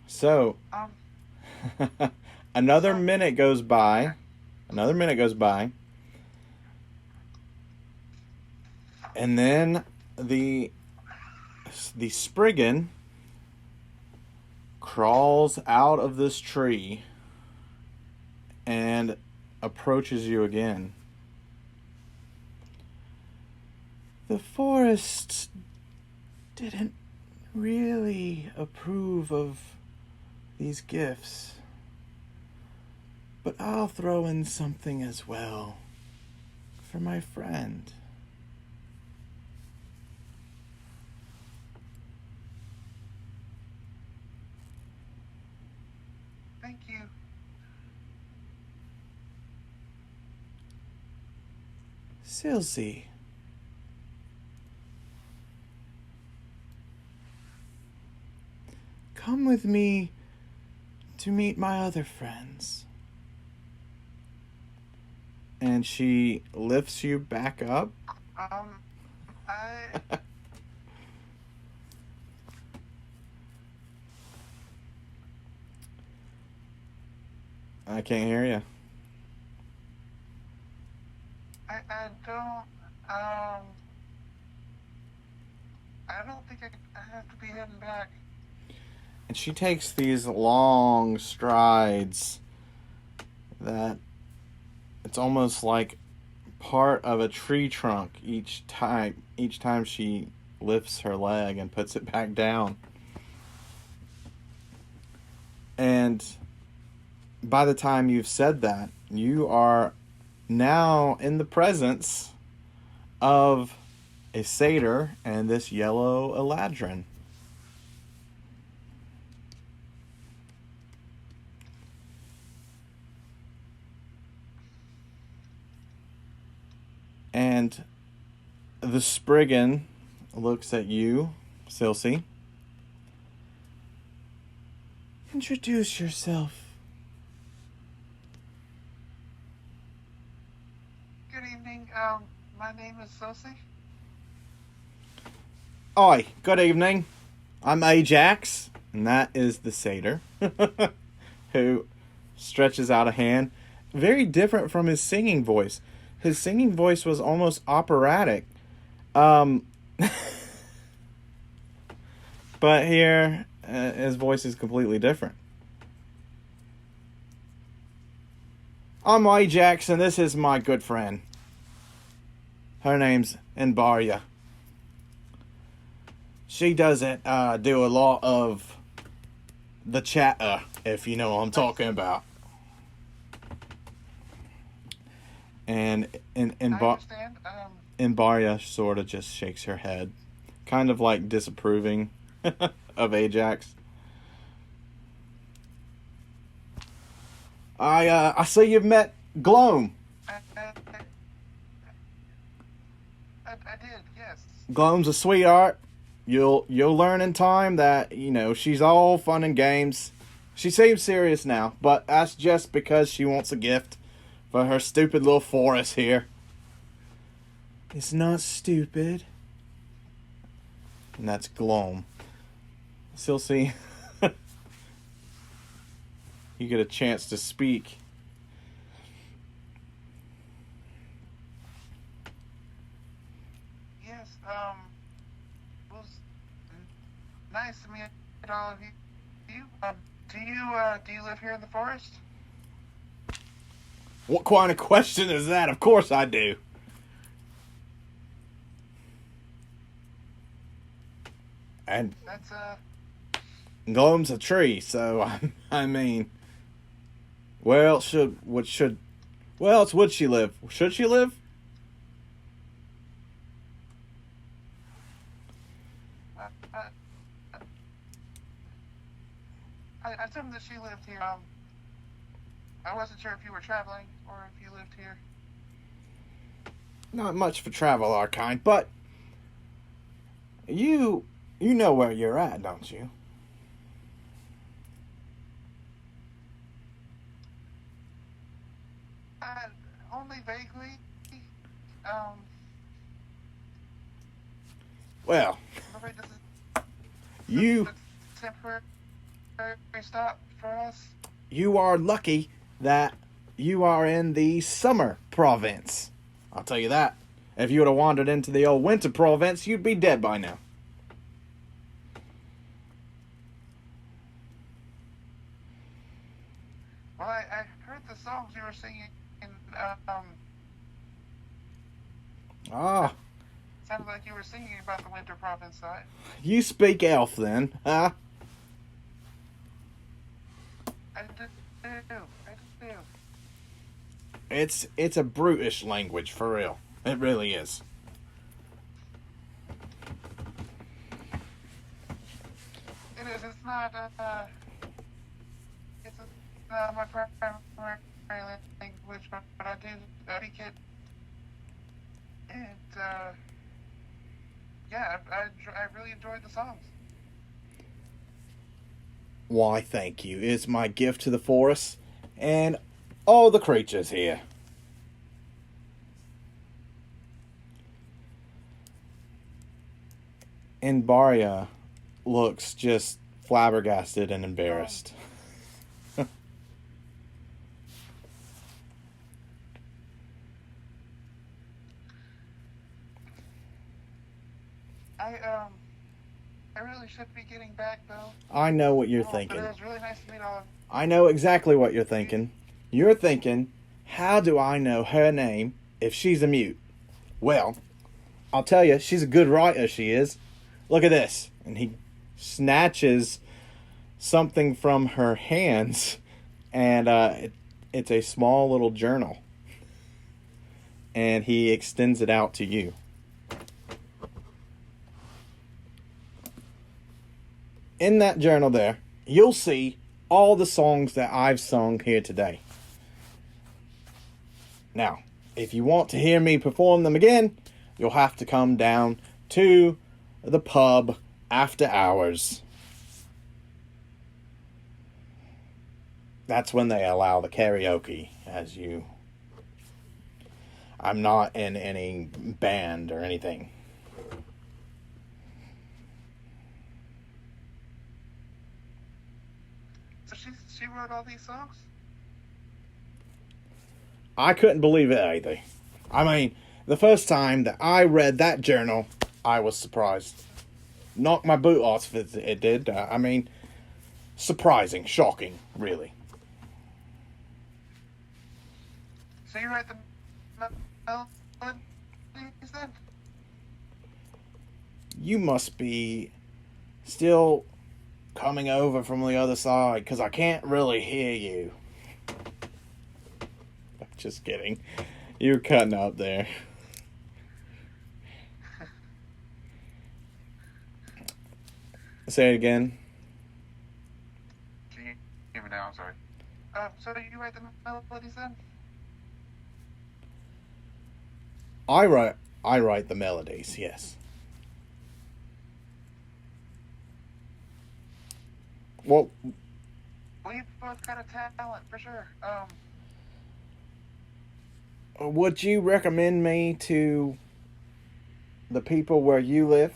So, another minute goes by. Another minute goes by. And then the Spriggan crawls out of this tree and approaches you again. The forest didn't really approve of these gifts, but I'll throw in something as well for my friend. Thank you. Silsey. Come with me to meet my other friends. And she lifts you back up. I can't hear you. I don't think I have to be heading back. And she takes these long strides that it's almost like part of a tree trunk each time she lifts her leg and puts it back down. And by the time you've said that, you are now in the presence of a satyr and this yellow Elthazahn. And the Spriggan looks at you, Silsey. Introduce yourself. Good evening. My name is Sosie. Oi, good evening. I'm Ajax, and that is the satyr who stretches out a hand. Very different from his singing voice. His singing voice was almost operatic. But here, his voice is completely different. I'm Ajax, and this is my good friend. Her name's Enbarya. she doesn't do a lot of the chatter, if you know what I'm talking about. And I understand. Barya sort of just shakes her head, kind of like disapproving of Ajax. I see you've met Gloam. I did, yes. Gloam's a sweetheart. You'll learn in time that, you know, she's all fun and games. She seems serious now, but that's just because she wants a gift for her stupid little forest here. It's not stupid. And that's Gloam. Still see. You get a chance to speak. Yes, it was nice to meet all of you. Do you live here in the forest? What kind of question is that? Of course I do. And That's Gloam's a tree, so I mean, where else where else would she live? Should she live? I assumed that she lived here. I wasn't sure if you were traveling or if you lived here. Not much for travel, our kind, but you know where you're at, don't you? Only vaguely. Well, This is you a temporary stop for us. you are lucky that you are in the summer province. I'll tell you that. If you would have wandered into the old winter province, you'd be dead by now. Well, I heard the songs you were singing, and sounded like you were singing about the winter province side. You speak elf then, huh? I do. It's a brutish language, for real. It really is. It is. It's not. It's not my primary language, but I do speak it. And yeah, I really enjoyed the songs. Why, thank you. It's my gift to the forest and all the creatures here. And Barya looks just flabbergasted and embarrassed. I really should be getting back though. I know what you're But thinking. it was really nice to meet all of you. I know exactly what you're thinking. You're thinking, how do I know her name if she's a mute? Well, I'll tell you, she's a good writer, she is. Look at this. And he snatches something from her hands, and it's a small little journal. And he extends it out to you. In that journal there, you'll see all the songs that I've sung here today. Now, if you want to hear me perform them again, you'll have to come down to the pub after hours. That's when they allow the karaoke, as you... I'm not in any band or anything. So she wrote all these songs? I couldn't believe it either. I mean, the first time that I read that journal, I was surprised. Knocked my boot off, it did. I mean, surprising, shocking, really. So you write the melodies then? You must be still coming over from the other side because I can't really hear you. Just kidding. You're cutting up there. Say it again. Can you hear me now? I'm sorry. So you write the melodies then? I write the melodies, yes. Well, you both got a talent for sure. Would you recommend me to the people where you live?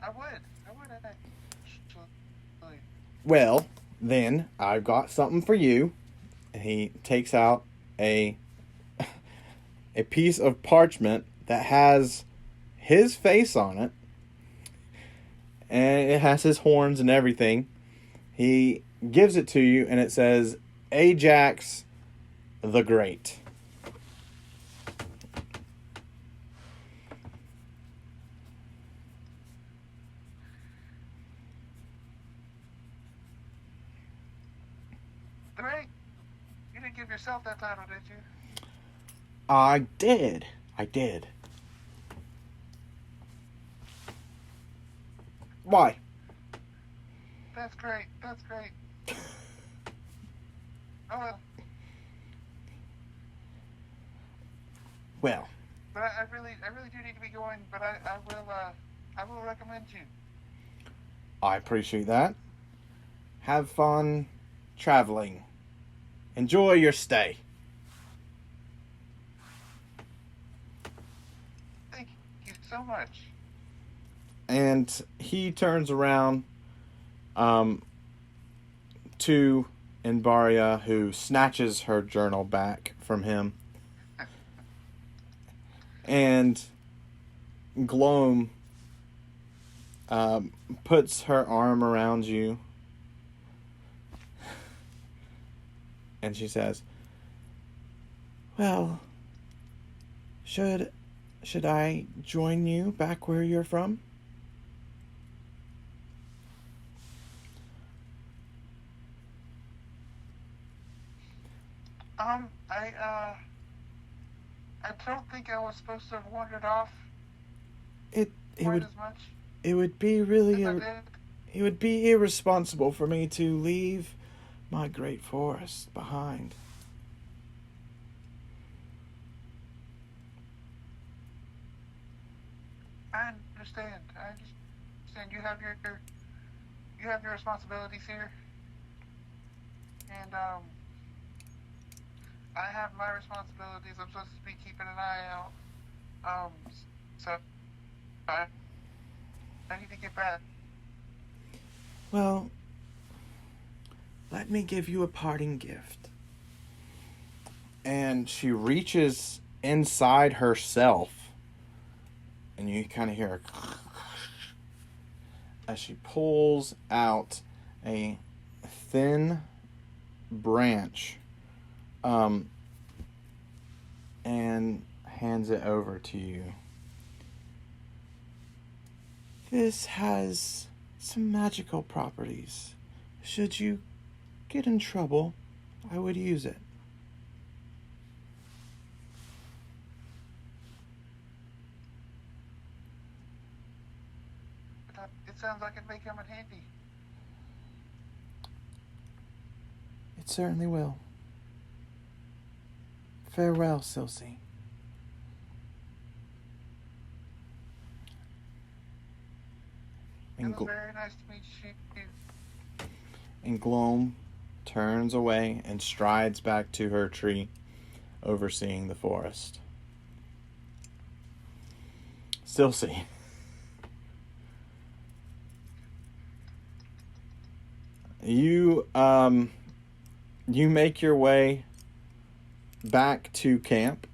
I would actually. Well, then I've got something for you. And he takes out a piece of parchment that has his face on it. And it has his horns and everything. He gives it to you, and it says, Ajax the Great. Great. You didn't give yourself that title, did you? I did. Why? That's great. Oh well. Well. But I really do need to be going. But I will recommend you. I appreciate that. Have fun traveling. Enjoy your stay. Thank you so much. And he turns around to Inbaria, who snatches her journal back from him. And Gloam puts her arm around you. And she says, well, should I join you back where you're from? I don't think I was supposed to have wandered off It quite as much. It would be really as I did. it would be irresponsible for me to leave my great forest behind. I understand. You have your responsibilities here, and I have my responsibilities. I'm supposed to be keeping an eye out. So I need to get back. Well, let me give you a parting gift. And she reaches inside herself, and you kind of hear her as she pulls out a thin branch and hands it over to you. This has some magical properties. Should you get in trouble, I would use it. It sounds like it may come in handy. It certainly will. Farewell, Silsey. It was very nice to meet you. And Gloam turns away and strides back to her tree, overseeing the forest. Silsey. You make your way back to camp.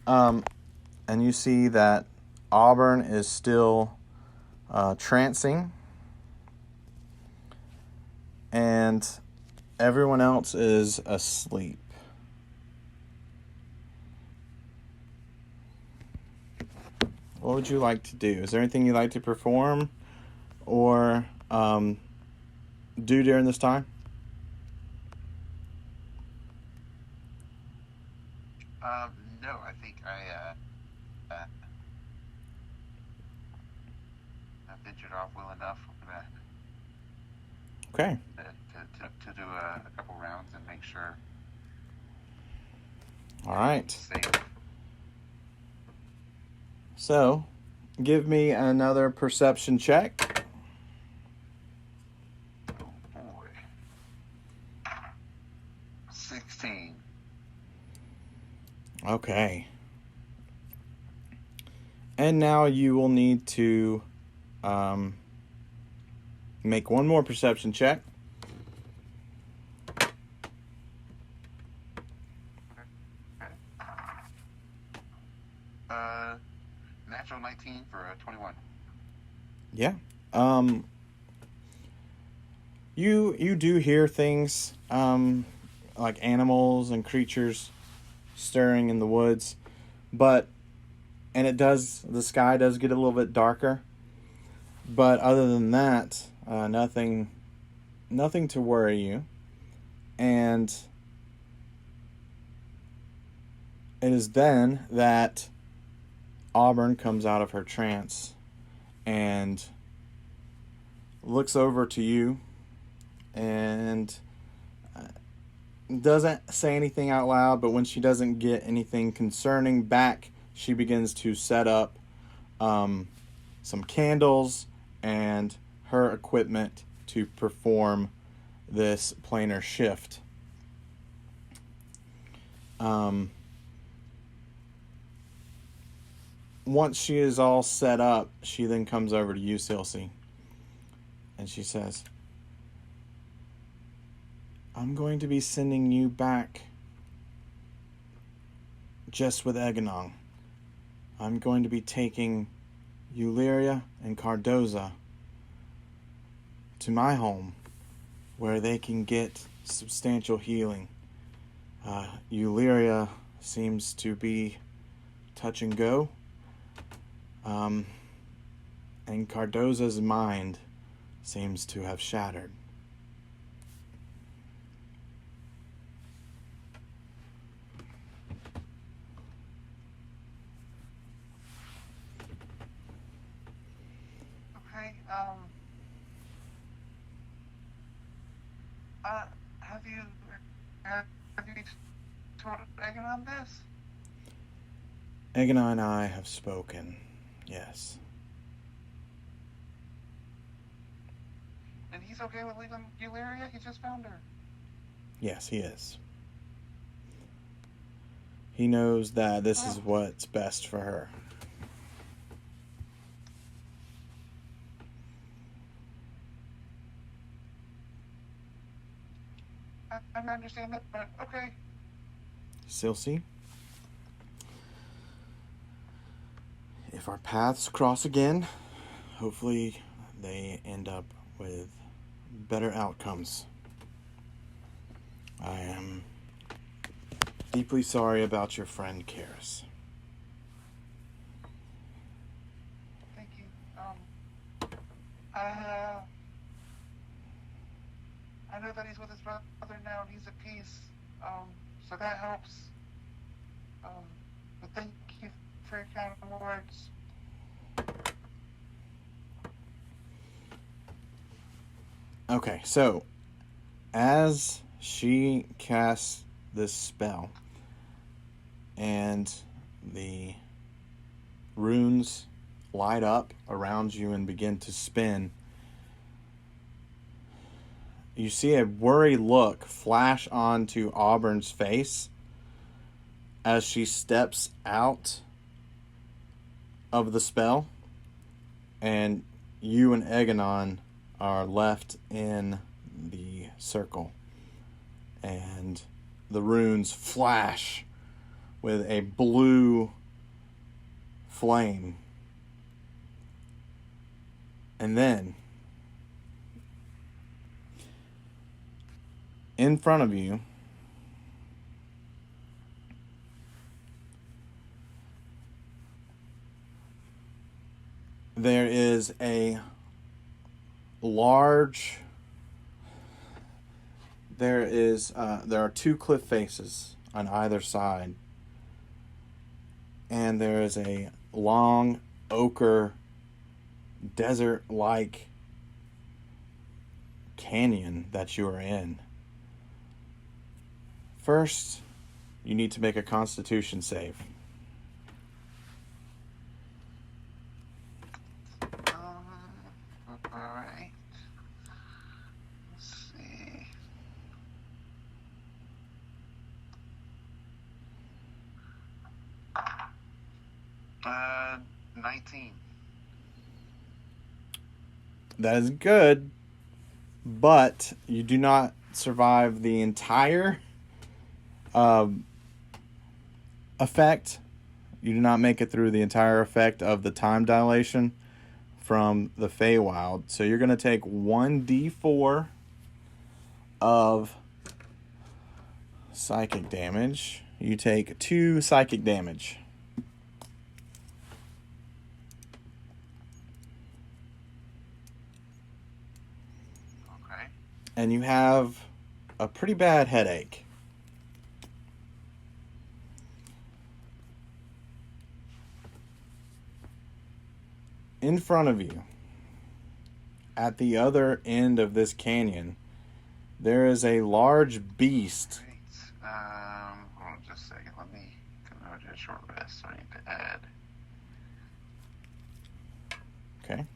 And you see that Auburn is still trancing, and everyone else is asleep. What would you like to do? Is there anything you'd like to perform or do during this time? No, I think I ventured off well enough Okay. to do a couple rounds and make sure. All right. Safe. So, give me another perception check. Oh boy. 16. Okay. And now you will need to make one more perception check. Natural 19 for a 21. Yeah. You do hear things like animals and creatures stirring in the woods, and the sky does get a little bit darker. But other than that, nothing to worry you. And it is then that Auburn comes out of her trance and looks over to you and doesn't say anything out loud, but when she doesn't get anything concerning back, she begins to set up some candles and her equipment to perform this planar shift. Once she is all set up, she then comes over to you, Silsey, and she says, I'm going to be sending you back just with Eganong. I'm going to be taking Eulyria and Cardoza to my home where they can get substantial healing. Eulyria seems to be touch and go. And Cardoza's mind seems to have shattered. Okay. Have you told Egan on this? Egana and I have spoken, yes. And he's okay with leaving Eulyria? He just found her. Yes, he is. He knows that this is what's best for her. I understand that, but okay. Silsey, if our paths cross again, hopefully they end up with better outcomes. I am deeply sorry about your friend Karis. Thank you. I know that he's with his brother now and he's at peace. So that helps. But thank you for your kind words. Okay, so as she casts this spell and the runes light up around you and begin to spin, you see a worried look flash onto Auburn's face as she steps out of the spell, and you and Eganon are left in the circle, and the runes flash with a blue flame. And then in front of you, there is a large... There are two cliff faces on either side. And there is a long ochre desert-like canyon that you are in. First, you need to make a Constitution save. Alright. Let's see. 19. That is good, but you do not survive the entire effect. You do not make it through the entire effect of the time dilation from the Feywild. So you're going to take 1d4 of psychic damage. You take 2 psychic damage. Okay. And you have a pretty bad headache. In front of you, at the other end of this canyon, there is a large beast. Great. Hold on just a second. Let me come over to a short rest. So I need to add. Okay.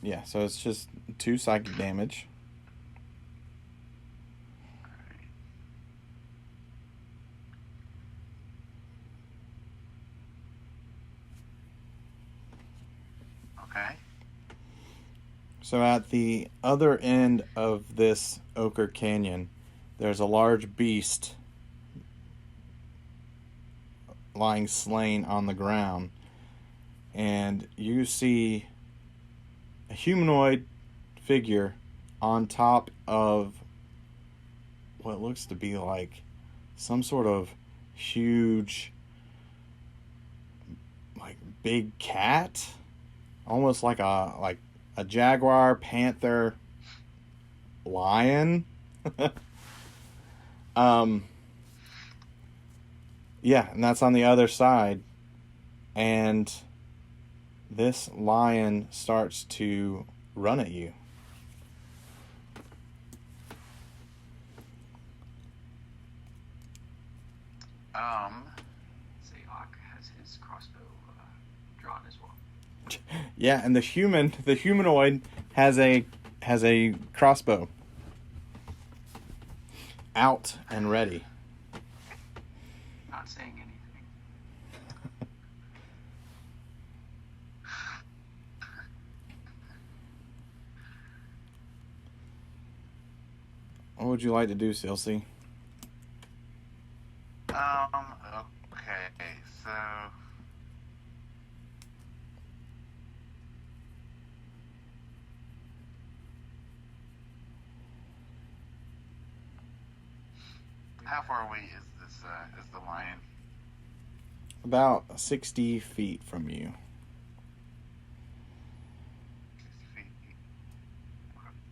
Yeah, so it's just 2 psychic damage. Okay. So at the other end of this ochre canyon, there's a large beast lying slain on the ground. And you see a humanoid figure on top of what looks to be like some sort of huge, like, big cat. Almost like a jaguar, panther, lion. Yeah, and that's on the other side. And this lion starts to run at you. Zayok has his crossbow drawn as well. Yeah, and the humanoid has a crossbow out and ready. Not saying anything. What would you like to do, Silsey? Okay, so how far away is this is the lion? About 60 feet from you. 60 feet.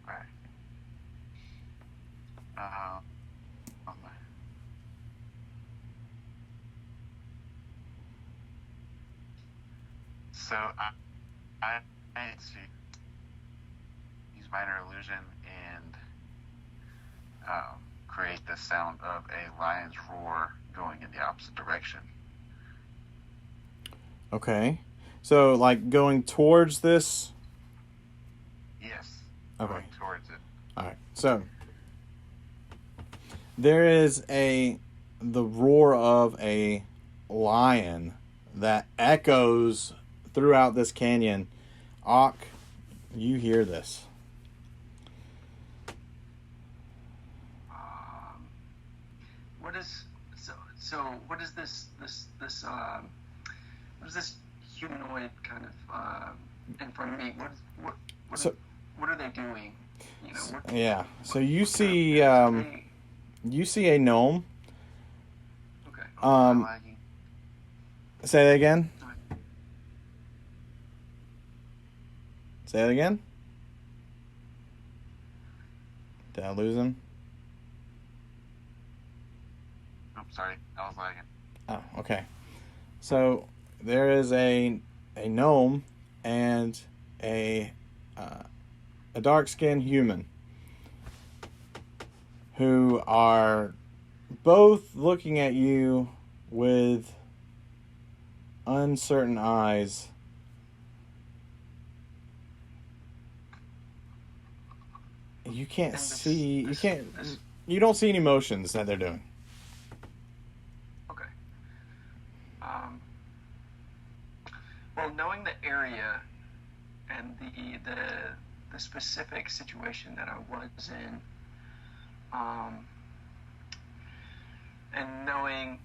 Okay. So I need to use minor illusion and create the sound of a lion's roar going in the opposite direction. Okay. So, like, going towards this? Yes. Okay. Going towards it. Alright. So, there is the roar of a lion that echoes throughout this canyon. Ak, you hear this. What is this what is this humanoid kind of in front of me? What are they doing? You know, Yeah. So you see you see a gnome. Okay. Lagging. Say that again. Alright. Say that again. Did I lose him? I'm sorry, I was lagging. Oh, okay. So there is a gnome and a dark-skinned human who are both looking at you with uncertain eyes. You can't see. You can't. You don't see any motions that they're doing. Okay. Well, knowing the area and the specific situation that I was in, and knowing,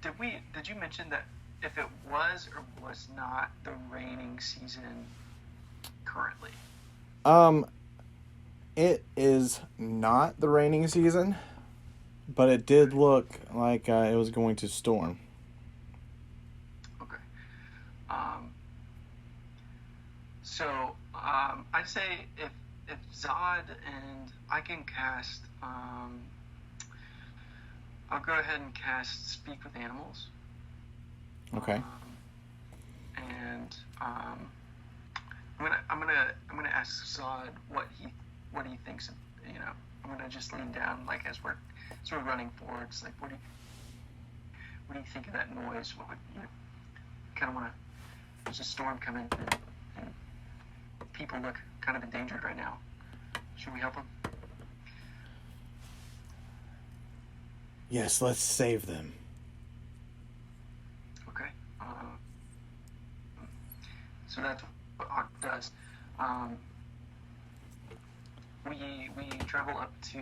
did you mention that if it was or was not the raining season currently? It is not the raining season, but it did look like it was going to storm. Okay. So I'd say if Zod and I can cast, I'll go ahead and cast Speak with Animals. Okay. And I'm gonna ask Zod what he thinks of, I'm gonna just lean down like as we're sort of running forwards, like what do you think of that noise? What would kind of want to? There's a storm coming and people look kind of endangered right now. Should we help them? Yes, let's save them. Okay. So that's what Ock does. We travel up to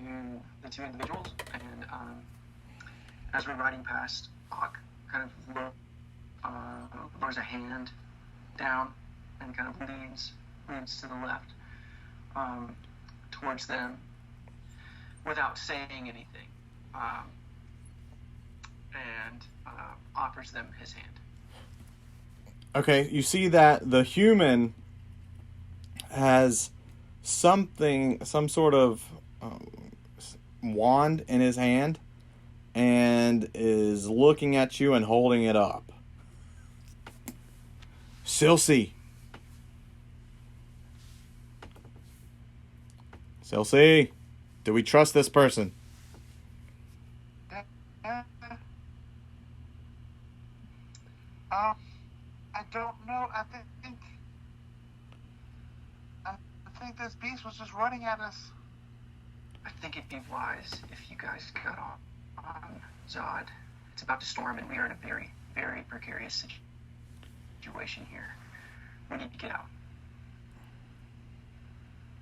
the two individuals, and as we're riding past, Ock kind of lowers a hand down and kind of leans to the left towards them without saying anything, and offers them his hand. Okay, you see that the human has some sort of wand in his hand and is looking at you and holding it up. Silsey. Silsey, do we trust this person? I don't know. I think this beast was just running at us. I think it'd be wise if you guys got on Zod. It's about to storm, and we are in a very, very precarious situation here. We need to get out.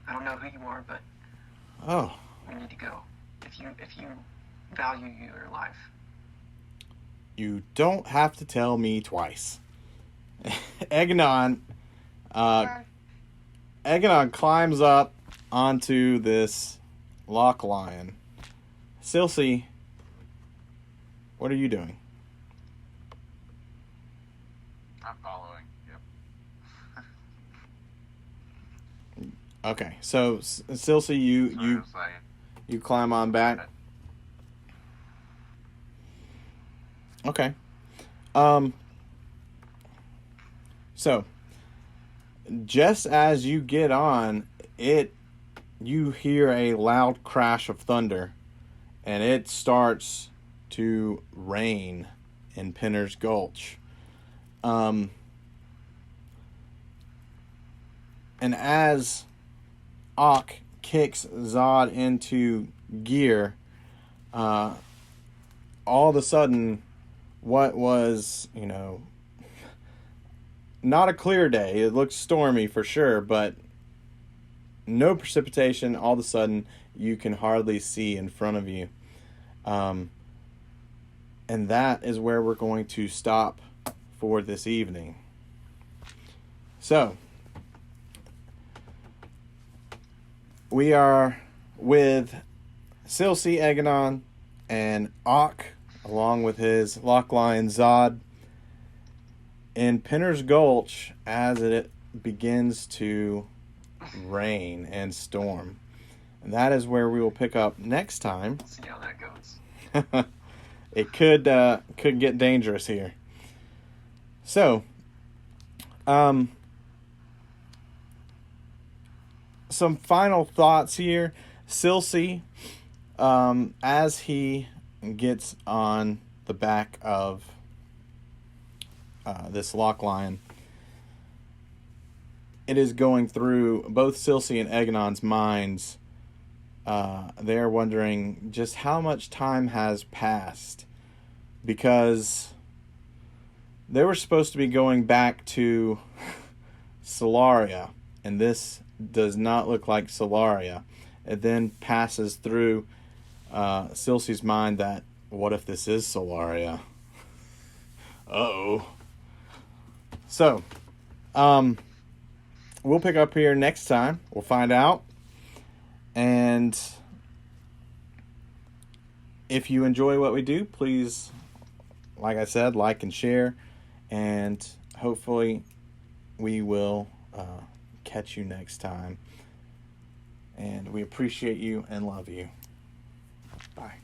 I don't know who you are, but we need to go. If you value your life. You don't have to tell me twice. Egnon climbs up onto this lock lion. Silsey, what are you doing? I'm following. Yep. Okay, so Silsey, you climb on back. Okay. So just as you get on, you hear a loud crash of thunder, and it starts to rain in Pinner's Gulch. And as Ock kicks Zod into gear, all of a sudden, what was, not a clear day. It looked stormy for sure, but no precipitation. All of a sudden, you can hardly see in front of you. And that is where we're going to stop for this evening. So, we are with Silsey, Eganon, and Ock, along with his lock lion Zod, in Pinner's Gulch as it begins to rain and storm. And that is where we will pick up next time. See how that goes. It could get dangerous here. So, some final thoughts here. Silsey, as he gets on the back of this lock lion, it is going through both Silsey and Eganon's minds. They're wondering just how much time has passed, because they were supposed to be going back to Solaria, and this does not look like Solaria. It then passes through Silsey's mind that, what if this is Solaria? Uh-oh. So, we'll pick up here next time. We'll find out. And if you enjoy what we do, please, like I said, like and share. And hopefully we will catch you next time. And we appreciate you and love you. Bye.